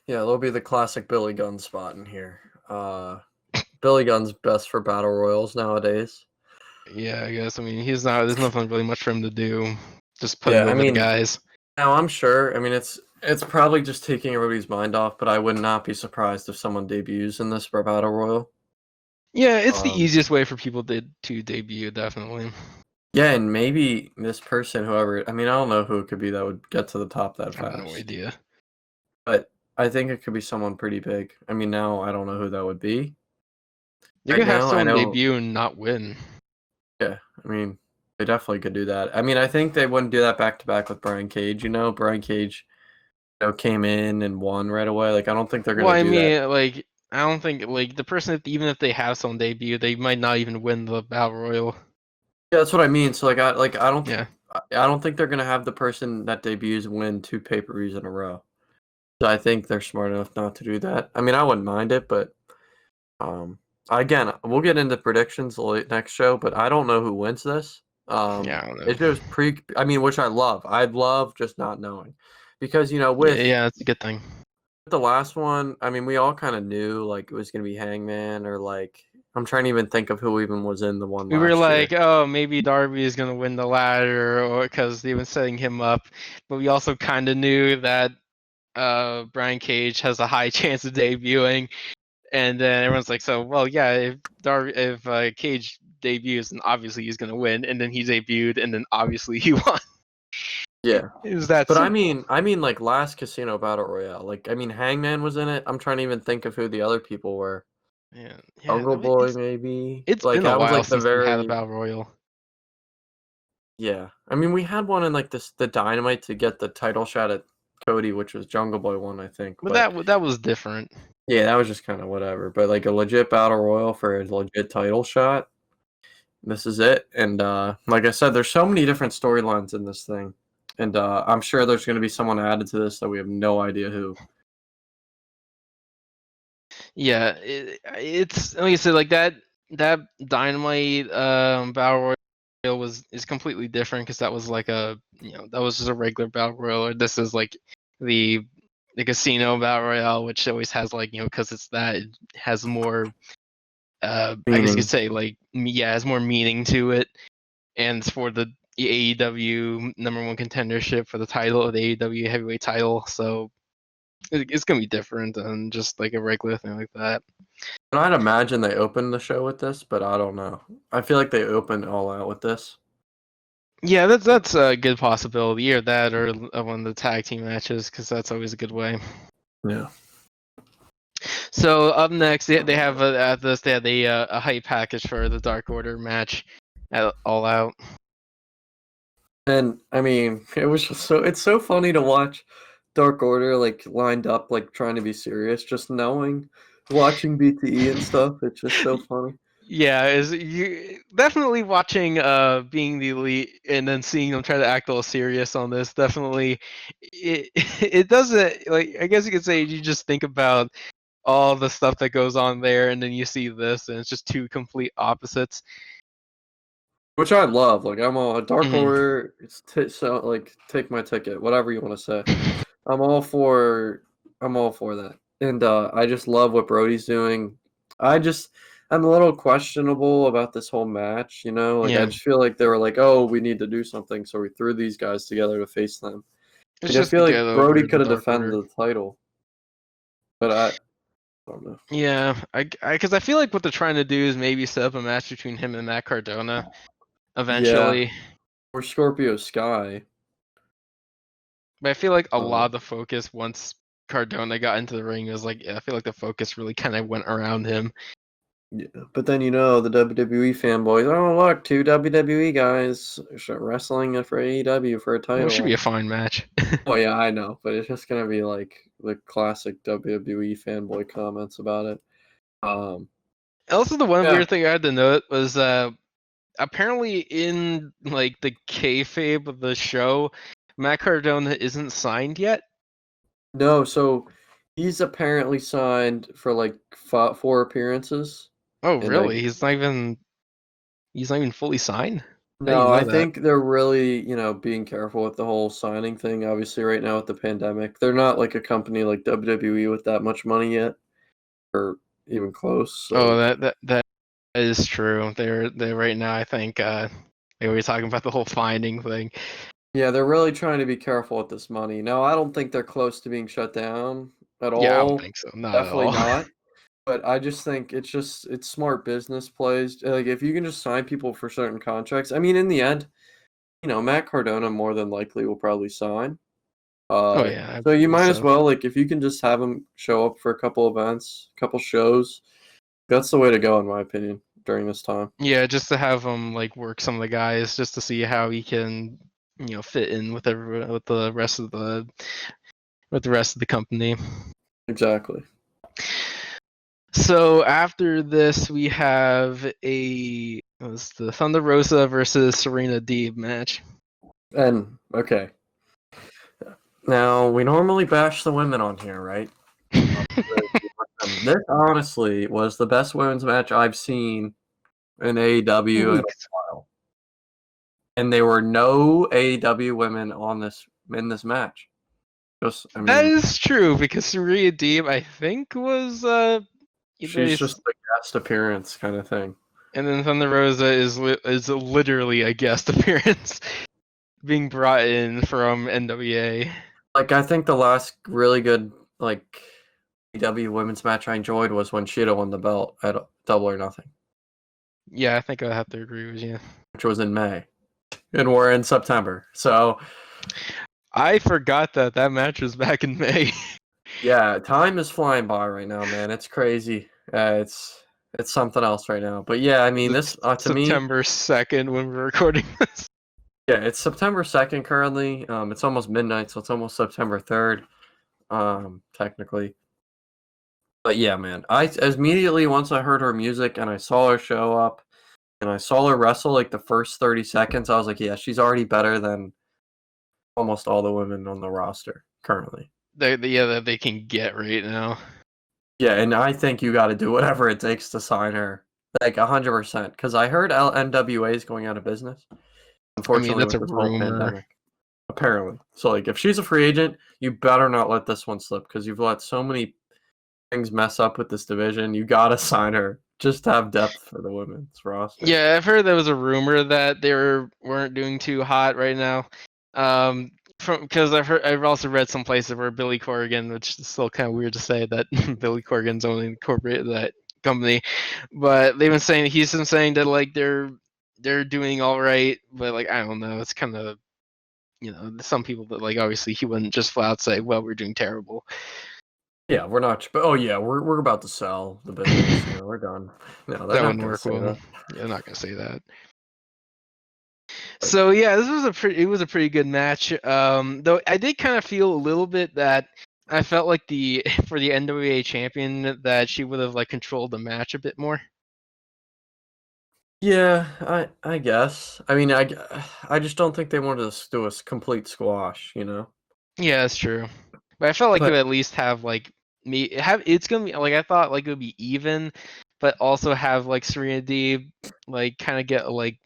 Yeah, there'll be the classic Billy Gunn spot in here. Billy Gunn's best for battle royals nowadays. Yeah, I guess. I mean, he's not. There's nothing really much for him to do. Just putting Yeah, I over the mean, guys. now I'm sure. I mean, it's probably just taking everybody's mind off, but I would not be surprised if someone debuts in this for battle royal. Yeah, it's the Um, easiest way for people to debut, definitely. yeah, and maybe this person, whoever. I mean, I don't know who it could be that would get to the top that I have no fast, idea. but I think it could be someone pretty big. I mean, now I don't know who that would be. You Right could have now, I someone know. debut and not win. Yeah, I mean, they definitely could do that. I mean, I think they wouldn't do that back to back with Brian Cage. Brian Cage, came in and won right away. Like, I don't think they're Well, gonna I do that. mean, like, I don't think like the person even if they have someone debut, they might not even win the battle royal. Yeah, that's what I mean. So, Yeah, I don't think they're gonna have the person that debuts win 2 pay-per-views in a row. So I think they're smart enough not to do that. I mean, I wouldn't mind it, but um, again, we'll get into predictions late next show. But I don't know who wins this. yeah, I don't know. It just I mean, which I love. I love just not knowing, because Yeah, yeah, that's a good thing. the last one, I mean, we all kind of knew like it was gonna be Hangman, or like I'm trying to even think of who even was in the one We were last like, year. oh, maybe Darby is gonna win the ladder, or because they've been setting him up. But we also kind of knew that Brian Cage has a high chance of debuting, and then everyone's like, so well, yeah, if Cage debuts, then obviously he's gonna win, and then he debuted, and then obviously he won. Yeah, It was that but simple. I mean, like last Casino Battle Royale, like I mean, Hangman was in it. I'm trying to even think of who the other people were. Yeah, yeah. Jungle Boy, maybe. It's Like been a that was while like the since we had a very battle royal. yeah. I mean, we had one in like the Dynamite to get the title shot at Cody, which was Jungle Boy one, I think. But But that was different. yeah, that was just kind of whatever. But like a legit battle royal for a legit title shot. This is it. And like I said, there's so many different storylines in this thing. And I'm sure there's going to be someone added to this that we have no idea who. Yeah, it's like I said, like that dynamite battle royal. Royal is completely different because that was like that was just a regular battle royal, or this is like the casino battle royale, which always has like because it has more I guess you Meaning. could say like has more meaning to it, and it's for the AEW #1 contendership for the title of the AEW heavyweight title, so it's gonna be different than just like a regular thing like that. And I'd imagine they opened the show with this, but I don't know. I feel like they opened all out with this. Yeah, that's a good possibility, or that, or one of the tag team matches, because that's always a good way. Yeah. So up next, they have at this they had a hype package for the Dark Order match at All Out. And I mean, it was just it's so funny to watch Dark Order like lined up like trying to be serious, just knowing watching BTE and stuff. It's just so funny. Yeah, is you definitely watching being the elite and then seeing them try to act all serious on this. Definitely, it it doesn't like I guess you could say you just think about all the stuff that goes on there, and then you see this, and it's just two complete opposites. Which I love. Like I'm all Dark Mhm. Order. So like take my ticket, whatever you want to say. I'm all for that. And I just love what Brody's doing. I'm a little questionable about this whole match, Like I Yeah, just feel like they were like, "Oh, we need to do something, so we threw these guys together to face them." it's Like I just to feel get like Brody over the could have Dark defended Order. the title, but I don't know. Yeah, because I feel like what they're trying to do is maybe set up a match between him and Matt Cardona Yeah, eventually. or Scorpio Sky. But I feel like a lot Uh, of the focus once Cardona got into the ring was like, I feel like the focus really kind of went around him. yeah, but then the WWE fanboys. Oh, look, two WWE guys wrestling for AEW for a Well, it should be title. a fine match. Oh yeah, I know, but it's just gonna be like the classic WWE fanboy comments about it. Um, Also, the one yeah, weird thing I had to note was apparently in like the kayfabe of the show, Matt Cardona isn't signed yet. no, so he's apparently signed for like 4 appearances, Oh, and I really? He's not even fully signed. I didn't no, even I know that. think they're really being careful with the whole signing thing. Obviously, right now with the pandemic, they're not like a company like WWE with that much money yet, or even close. Oh, So that is true. They're right now. I think they were talking about the whole finding thing. yeah, they're really trying to be careful with this money. No, I don't think they're close to being shut down at Yeah, I don't all. think so. Not at Definitely all. not. But I just think it's smart business plays. Like if you can just sign people for certain contracts. I mean, in the end, Matt Cardona more than likely will probably sign. Oh yeah, I So you believe might as so. well like if you can just have him show up for a couple events, couple shows. That's the way to go in my opinion during this time. Yeah, just to have him like work some of the guys, just to see how he can, fit in with with the rest of the company. Exactly. So after this, we have it was the Thunder Rosa versus Serena Deeb match. And okay. Now we normally bash the women on here, right? This honestly was the best women's match I've seen in AEW in a Ooh, while. And there were no AEW women in this match. Just I that mean, is true because Serena Deeb, I think, was either she's just a guest appearance kind of thing. and then Thunder Rosa is literally a guest appearance being brought in from NWA. Like I think the last really good like AEW women's match I enjoyed was when Shida won the belt at Double or Nothing, Yeah, I think I have to agree with you. which was in May. And we're in September. So I forgot that match was back in May. yeah, time is flying by right now, man. It's crazy. It's something else right now. But yeah, I mean, this to me, September 2nd when we're recording this. yeah, it's September 2nd currently. It's almost midnight, so it's almost September 3rd, technically. But yeah, man, I immediately once I heard her music and I saw her show up and I saw her wrestle like the first 30 seconds, I was like, yeah, she's already better than almost all the women on the roster currently. That they can get right now. Yeah, and I think you got to do whatever it takes to sign her like 100%. Because I heard NWA is going out of business. I mean, Unfortunately, that's with a this whole rumor. pandemic. Apparently. So, like, if she's a free agent, you better not let this one slip because you've let so many things mess up with this division. You gotta sign her just to have depth for the women's roster. Yeah, I've heard there was a rumor that they weren't doing too hot right now. From because I've also read some places where Billy Corgan, which is still kind of weird to say that Billy Corgan's only incorporated that company, but he's been saying that like they're doing all right, but like I don't know, it's kind of some people that like obviously he wouldn't just flat out say, well, we're doing terrible. Yeah, we're not. But oh yeah, we're about to sell the business. We're done. No, they're That not wouldn't gonna work say well. that. Yeah, I'm not gonna say that. But So yeah, it was a pretty good match. Though I did kind of feel a little bit that I felt like the for the NWA champion that she would have like controlled the match a bit more. yeah, I guess. I mean, I just don't think they wanted to do a complete squash. Yeah, that's true. But I felt like it But would at least have like me have it's gonna be like I thought like it would be even, but also have like Serena D like kind of get like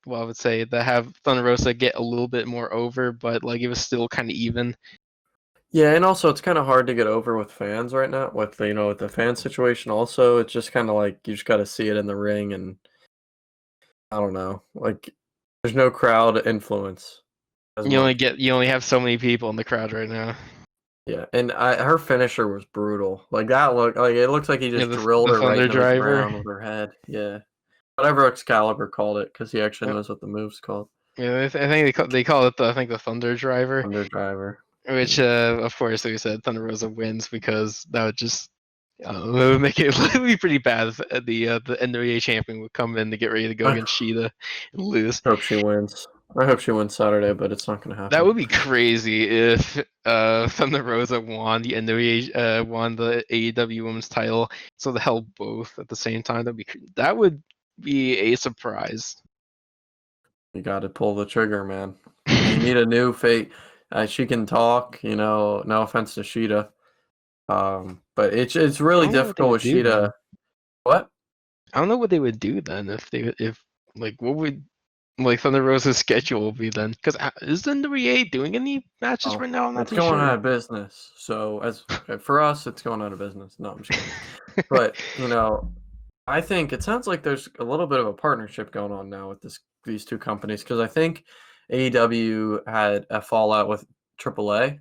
well I would say that have Thunder Rosa get a little bit more over, but like it was still kind of even. yeah, and also it's kind of hard to get over with fans right now. With with the fan situation, also it's just kind of like you just got to see it in the ring, and I don't know, like there's no crowd influence as much. You only have so many people in the crowd right now. Yeah, and her finisher was brutal. Like that look, like it looks like he Yeah, just drilled the her right Thunder into the Driver. ground with her head. Yeah, whatever Excalibur called it, because he actually Yep. knows what the move's called. Yeah, I think they call it the Thunder Driver, Thunder Driver. which Yeah. of course like we said Thunder Rosa wins because that would just it would make it, it would be pretty bad if the NWA champion would come in to get ready to go I against Sheeta and lose. hope she wins. I hope she wins Saturday, but it's not going to That happen. would be crazy if Thunder Rosa won the NWA won the AEW Women's title, so they held both at the same time. That would be a surprise. You got to pull the trigger, man. You need a new fate. She can talk, no offense to Sheeta. But it's I really don't know what they difficult would with do then. Sheeta. What? I don't know what they would do then if like what would like Thunder Rosa's schedule be then? Because is NWA doing any matches Oh, right now? I'm not it's too going out sure. of business. So as for us, it's going out of business. No, I'm just kidding. But I think it sounds like there's a little bit of a partnership going on now with these two companies because I think AEW had a fallout with AAA.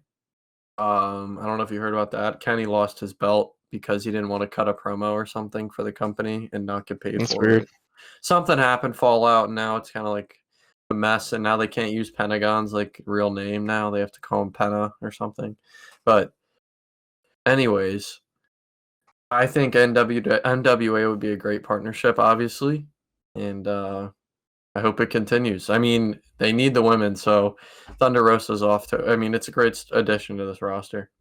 I don't know if you heard about that. Kenny lost his belt because he didn't want to cut a promo or something for the company and not get paid That's for weird. it. Something happened, fallout, and now it's kind of like a mess. And now they can't use Pentagon's like real name. Now they have to call him Penna or something. But anyways, I think NWA would be a great partnership, obviously, and I hope it continues. I mean, they need the women, so Thunder Rosa's off to. I mean, it's a great addition to this roster.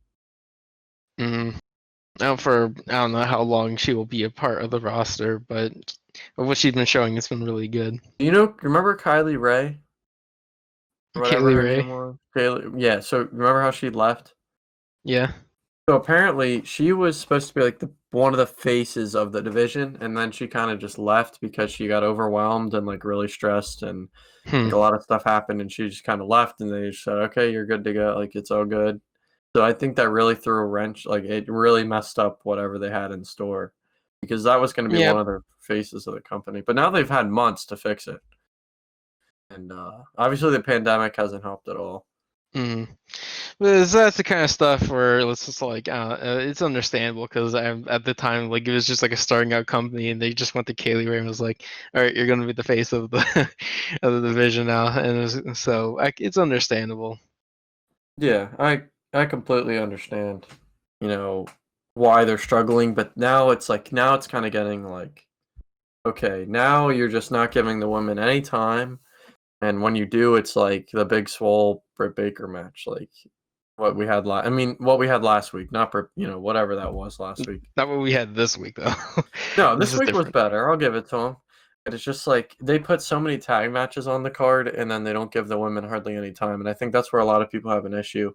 Mm. I don't know how long she will be a part of the roster, but what she's been showing has been really good. Remember Kylie Ray or whatever Kaylee her Ray. name was? Yeah. So remember how she left? Yeah. So apparently she was supposed to be like the one of the faces of the division, and then she kind of just left because she got overwhelmed and like really stressed, and Hmm. like a lot of stuff happened, and she just kind of left, and they just said, "Okay, you're good to go. Like it's all good." So I think that really threw a wrench. Like it really messed up whatever they had in store because that was going to be Yeah. one of their faces of the company. But now they've had months to fix it, and obviously the pandemic hasn't helped at all. Hmm. That's the kind of stuff where it's just like it's understandable because at the time like it was just like a starting out company and they just went to Kaylee Ray and was like, all right, you're gonna be the face of the of the division now, and so like, it's understandable. Yeah, I completely understand, you know, why they're struggling, but now it's kind of getting like, okay, now you're just not giving the women any time, and when you do, it's like the big swole Britt Baker match, like what we had last week, not whatever that was last week. Not what we had this week though. No, This this is week was different. better. I'll give it to them. But it's just like they put so many tag matches on the card, and then they don't give the women hardly any time, and I think that's where a lot of people have an issue.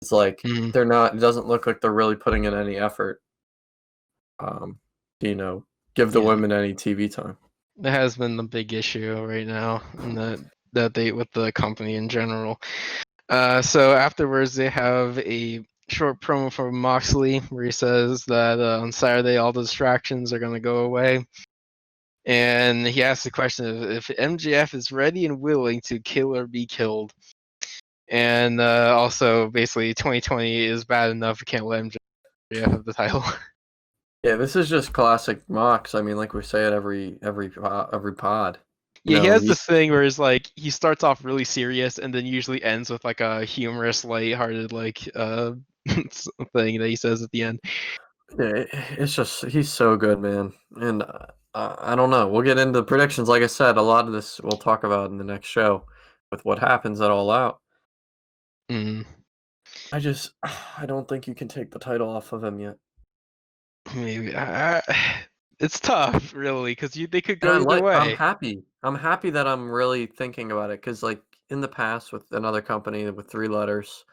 It's like Mm. they're not. It doesn't look like they're really putting in any effort. Um, you know. give the Yeah. women any TV time. That has been the big issue right now, and that they with the company in general. So afterwards, they have a short promo from Moxley where he says that on Saturday all the distractions are going to go away. And he asks the question of if MJF is ready and willing to kill or be killed. And also, basically, 2020 is bad enough. We can't let MJF have the title. Yeah, this is just classic Mox. I mean, like we say at every pod. Yeah, he has this thing where it's like he starts off really serious and then usually ends with like a humorous, light-hearted thing that he says at the end. Yeah, it's just he's so good, man. And I don't know. We'll get into predictions. Like I said, a lot of this we'll talk about in the next show with what happens at All Out. Mm. I don't think you can take the title off of him yet. Maybe it's tough, really, because they could go either way. I'm happy. I'm happy that I'm really thinking about it because, like in the past, with another company with 3 letters,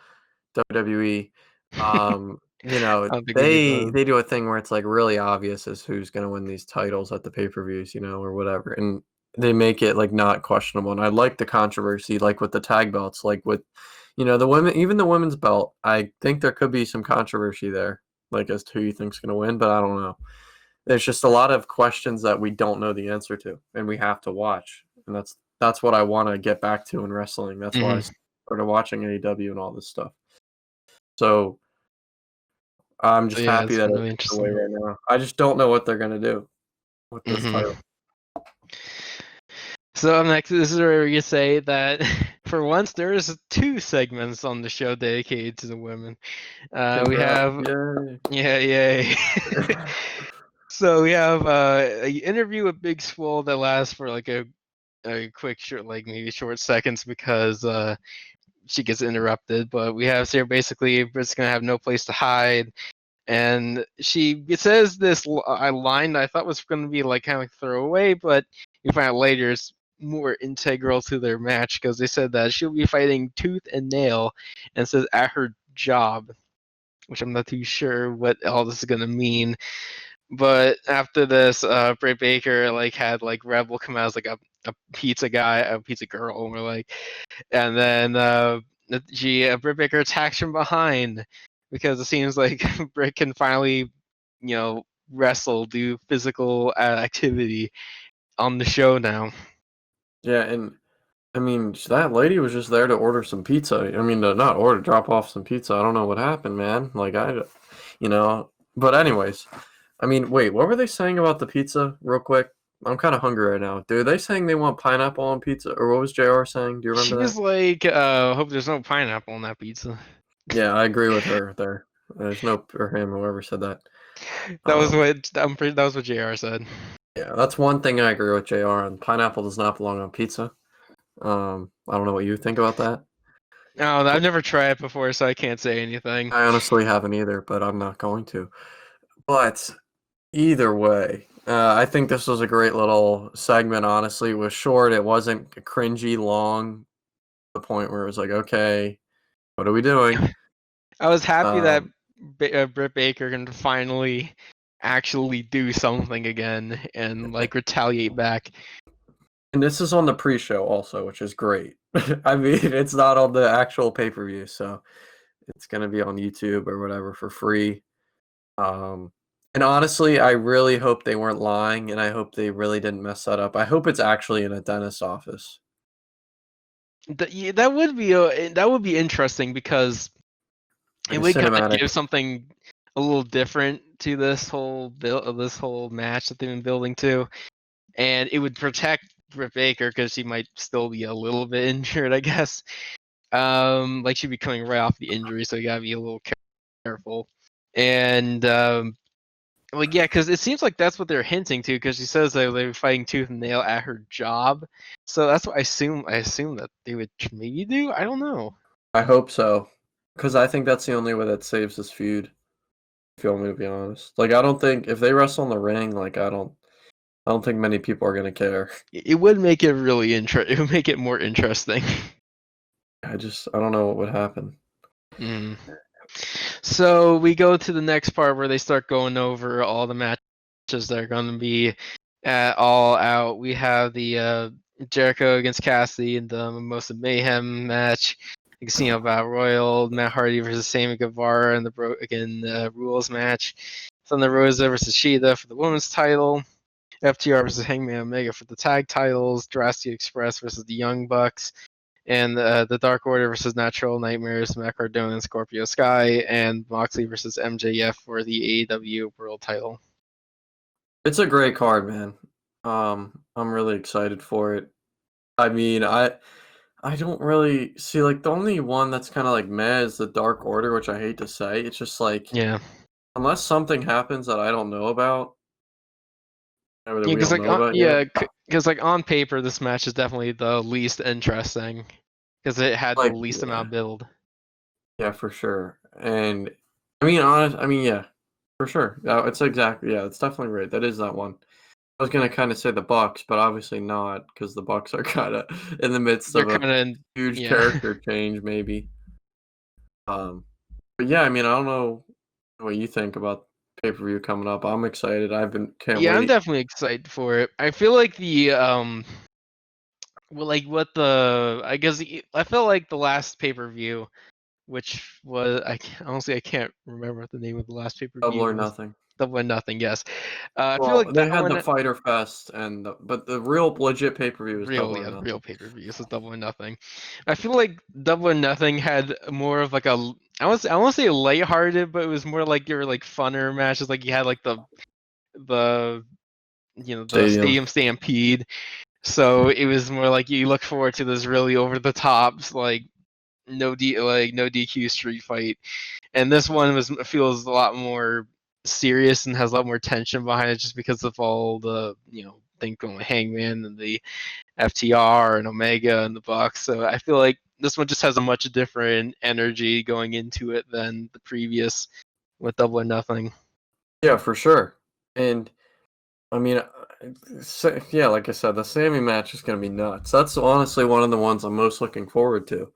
WWE, you know, they do a thing where it's like really obvious as who's going to win these titles at the pay-per-views, you know, or whatever, and they make it like not questionable. And I like the controversy, like with the tag belts, like with, you know, the women, even the women's belt. I think there could be some controversy there, like as to who you think's going to win, but I don't know. There's just a lot of questions that we don't know the answer to, and we have to watch. And that's what I want to get back to in wrestling. That's why I started watching AEW and all this stuff. So I'm just happy that really it's away right now. I just don't know what they're gonna do with this title. So next, this is where you say that for once there's 2 segments on the show dedicated to the women. We have yay. So we have an interview with Big Swole that lasts for like a quick short, like maybe short seconds because she gets interrupted. But we have Sarah basically Britt's gonna have no place to hide, and it says this line that I thought was gonna be like kind of throwaway, but you find out later it's more integral to their match because they said that she'll be fighting tooth and nail, and says at her job, which I'm not too sure what all this is gonna mean. But after this, Britt Baker had Rebel come out as a pizza guy, a pizza girl, and we're like, and then Britt Baker attacks from behind because it seems like Britt can finally, wrestle, do physical activity on the show now. Yeah, and I mean that lady was just there to order some pizza. I mean, drop off some pizza. I don't know what happened, man. But anyways. I mean, wait, what were they saying about the pizza real quick? I'm kind of hungry right now. Dude, they saying they want pineapple on pizza? Or what was JR saying? Do you remember that? She was like, hope there's no pineapple on that pizza. Yeah, I agree with her there. There's no, or him, whoever said that. That was what JR said. Yeah, that's one thing I agree with JR on. Pineapple does not belong on pizza. I don't know what you think about that. No, I've never tried it before, so I can't say anything. I honestly haven't either, but I'm not going to. But either way, I think this was a great little segment, honestly. It was short. It wasn't cringy long, to the point where it was like, okay, what are we doing? I was happy that Britt Baker can finally actually do something again and retaliate back. And this is on the pre-show also, which is great. I mean, it's not on the actual pay-per-view, so it's going to be on YouTube or whatever for free. And honestly, I really hope they weren't lying, and I hope they really didn't mess that up. I hope it's actually in a dentist's office. That would be interesting because it would kind of give something a little different to this whole match that they've been building to, and it would protect Britt Baker because she might still be a little bit injured, I guess. She'd be coming right off the injury, so you gotta be a little careful. And because it seems like that's what they're hinting to, because she says that they're fighting tooth and nail at her job. So that's what I assume that they would maybe do. I don't know. I hope so, because I think that's the only way that saves this feud. If you want me to be honest, I don't think if they wrestle in the ring, I don't think many people are gonna care. It would make it really It would make it more interesting. I don't know what would happen. So we go to the next part where they start going over all the matches matches that are going to be all out. We have the Jericho against Cassidy and the Mimosa Mayhem match. The Casino Battle Royal, Matt Hardy versus Sammy Guevara in the Broken Rules match. Thunder Rosa versus Shida for the women's title. FTR versus Hangman Omega for the tag titles. Jurassic Express versus the Young Bucks. And the Dark Order versus Natural Nightmares, Matt Cardona and Scorpio Sky. And Moxley versus MJF for the AEW World title. It's a great card, man. I'm really excited for it. I mean, I don't really see, like, the only one that's kind of like meh is the Dark Order, which I hate to say. It's just like, Yeah. unless something happens that I don't know about, or that Yeah, we because don't know about yet. like on paper, this match is definitely the least interesting because it had the Like, least yeah, amount of build. yeah, for sure. And yeah, for sure. It's exactly, yeah, it's definitely right. That is that one. I was gonna kind of say the Bucks, but obviously not, because the Bucks are kind of in the midst They're of a kind of huge yeah. character change, maybe. But yeah, I mean, I don't know what you think about pay-per-view coming up. I'm excited. Can't Yeah, I'm wait. definitely excited for it. I feel like well, like what the I felt like the last pay per view, which was honestly I can't remember what the name of the last pay per Double view or was. Nothing. Double or Nothing, yes. I feel Well, like they that had the one Fighter Fest, but the real legit pay-per-view is Double or the real Nothing. pay per view. This is Double or Nothing. I feel like Double or Nothing had more of like I won't say lighthearted, but it was more like your like funner matches. Like you had like the the Stadium. Stadium Stampede. So it was more like you look forward to this really over the tops like no DQ street fight, and this one feels a lot more serious and has a lot more tension behind it just because of all the thing going with Hangman and the FTR and Omega and the Bucks. So I feel like this one just has a much different energy going into it than the previous with Double or Nothing. Yeah, for sure. And I mean, yeah, like I said, the Sammy match is gonna be nuts. That's honestly one of the ones I'm most looking forward to.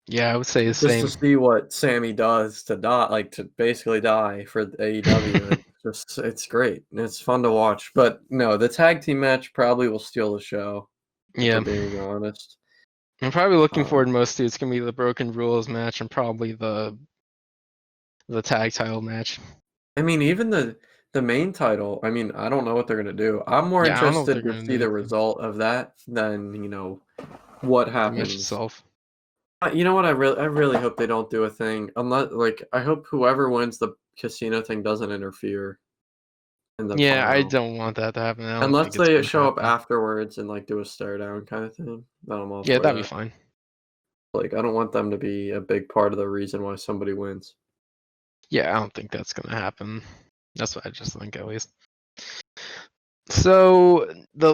Yeah, I would say the Just to same. see what Sammy does to die, like to basically die for the AEW. It's great. And it's fun to watch. But no, the tag team match probably will steal the show, if we're Yeah. being honest. I'm probably looking Um, forward most to it's gonna be the Broken Rules match and probably the tag title match. I mean, even the main title, I mean, I don't know what they're gonna do. I'm more Yeah, I don't know what interested they're to gonna see do. the result of that than, what The match happens. itself. You know what? I really hope they don't do a thing. Unless, like, I hope whoever wins the casino thing doesn't interfere in the Yeah, I final. don't want that to happen. I don't Unless think it's they gonna show up happen. afterwards and like do a stare down kind of thing. Then I'm all Yeah, for that'd be that. fine. Like, I don't want them to be a big part of the reason why somebody wins. Yeah, I don't think that's gonna happen. That's what I just think at least. So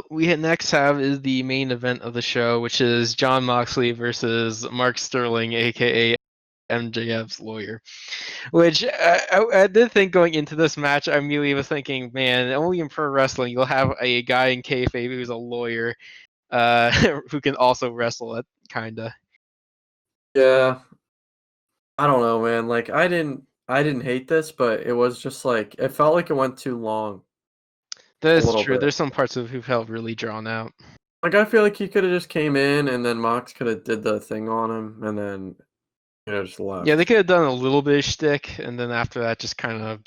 we next have is the main event of the show, which is John Moxley versus Mark Stirling, aka MJF's lawyer. Which I did think going into this match, I immediately was thinking, man, only in pro wrestling you'll have a guy in kayfabe who's a lawyer, who can also wrestle it, kinda. Yeah, I don't know, man. Like, I didn't hate this, but it was just like it felt like it went too long That a is little true. bit. There's some parts of who felt really drawn out. Like, I feel like he could have just came in and then Mox could have did the thing on him and then just Yeah, they left. could have done a little bit of shtick, and then after that, just kind of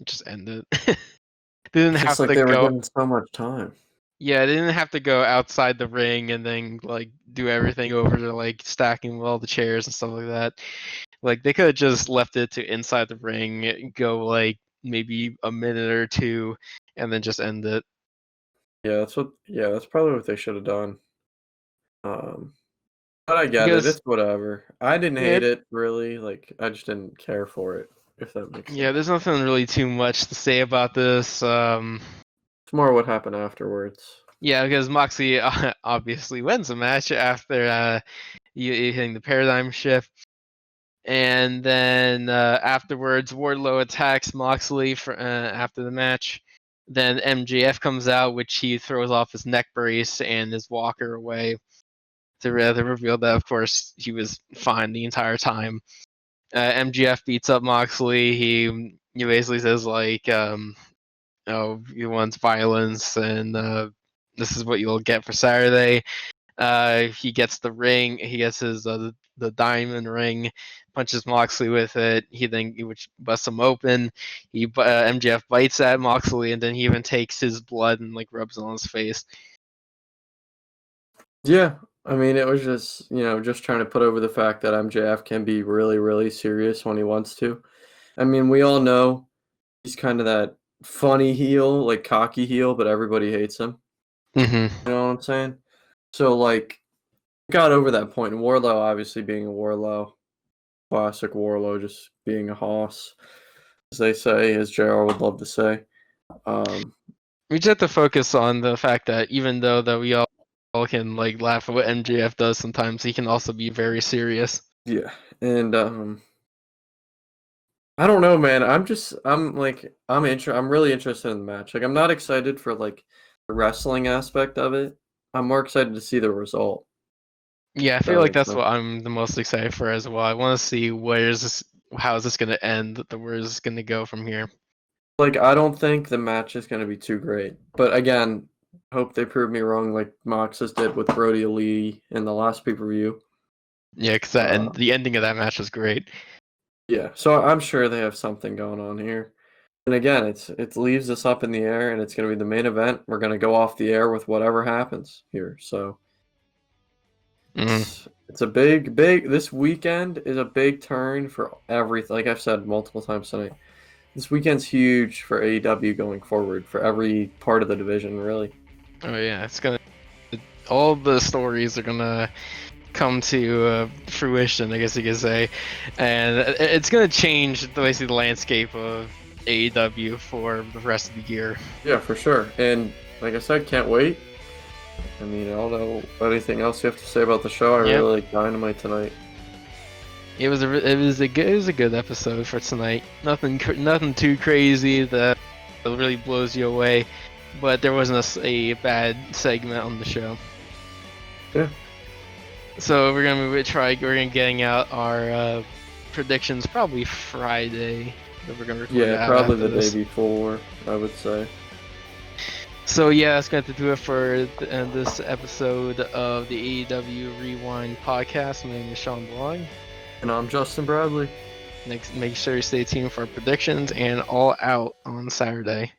just end it. They didn't It's just have like to they were go. given so much time. Yeah, they didn't have to go outside the ring and then like do everything over to like stacking all the chairs and stuff like that. Like they could have just left it to inside the ring, go like maybe a minute or two, and then just end it. Yeah, that's probably what they should have done. Um, but I get it. Because It's whatever. I didn't yeah, hate it really. Like, I just didn't care for it, if that makes yeah, sense. there's nothing really too much to say about this. It's more what happened afterwards. Yeah, because Moxley obviously wins the match after hitting the paradigm shift. And then afterwards, Wardlow attacks Moxley after the match. Then MJF comes out, which he throws off his neck brace and his walker away to reveal that, of course, he was fine the entire time. MJF beats up Moxley. He basically says like he wants violence, and this is what you'll get for Saturday. He gets the ring. He gets his the diamond ring. Punches Moxley with it. Which busts him open. MJF bites at Moxley, and then he even takes his blood and like rubs it on his face. Yeah, I mean, it was just, just trying to put over the fact that MJF can be really, really serious when he wants to. I mean, we all know he's kind of that funny heel, like cocky heel, but everybody hates him. Mm-hmm. You know what I'm saying? So, like, got over that point. And Warlow, obviously, being a Warlow, classic Warlow, just being a hoss, as they say, as JR would love to say. We just have to focus on the fact that even though that we all can like laugh at what MJF does sometimes, he can also be very serious. Yeah, and I don't know, man. I'm really interested in the match. Like, I'm not excited for like the wrestling aspect of it. I'm more excited to see the result. Yeah, I feel like that's what I'm the most excited for as well. I want to see how is this going to end, where is this going to go from here. Like, I don't think the match is going to be too great, but again, hope they prove me wrong, like Mox's did with Brody Lee in the last pay-per-view. Yeah, because and the ending of that match was great. Yeah, so I'm sure they have something going on here. And again, it leaves us up in the air, and it's going to be the main event. We're going to go off the air with whatever happens here. So it's a big. This weekend is a big turn for everything. Like I've said multiple times tonight, this weekend's huge for AEW going forward for every part of the division, really. Oh yeah, all the stories are gonna come to fruition, I guess you could say, and it's gonna change basically the landscape of AEW for the rest of the year. Yeah, for sure. And like I said, can't wait. I mean, I don't know anything else you have to say about the show. I really like Dynamite tonight. It was a good episode for tonight. Nothing too crazy that really blows you away, but there wasn't a bad segment on the show. Yeah. So we're gonna getting out our predictions probably Friday. That we're gonna record. Yeah, probably the day before, I would say. So yeah, that's going to do it for this episode of the AEW Rewind podcast. My name is Shawn Blog. And I'm Justin Bradley. Make sure you stay tuned for our predictions and All Out on Saturday.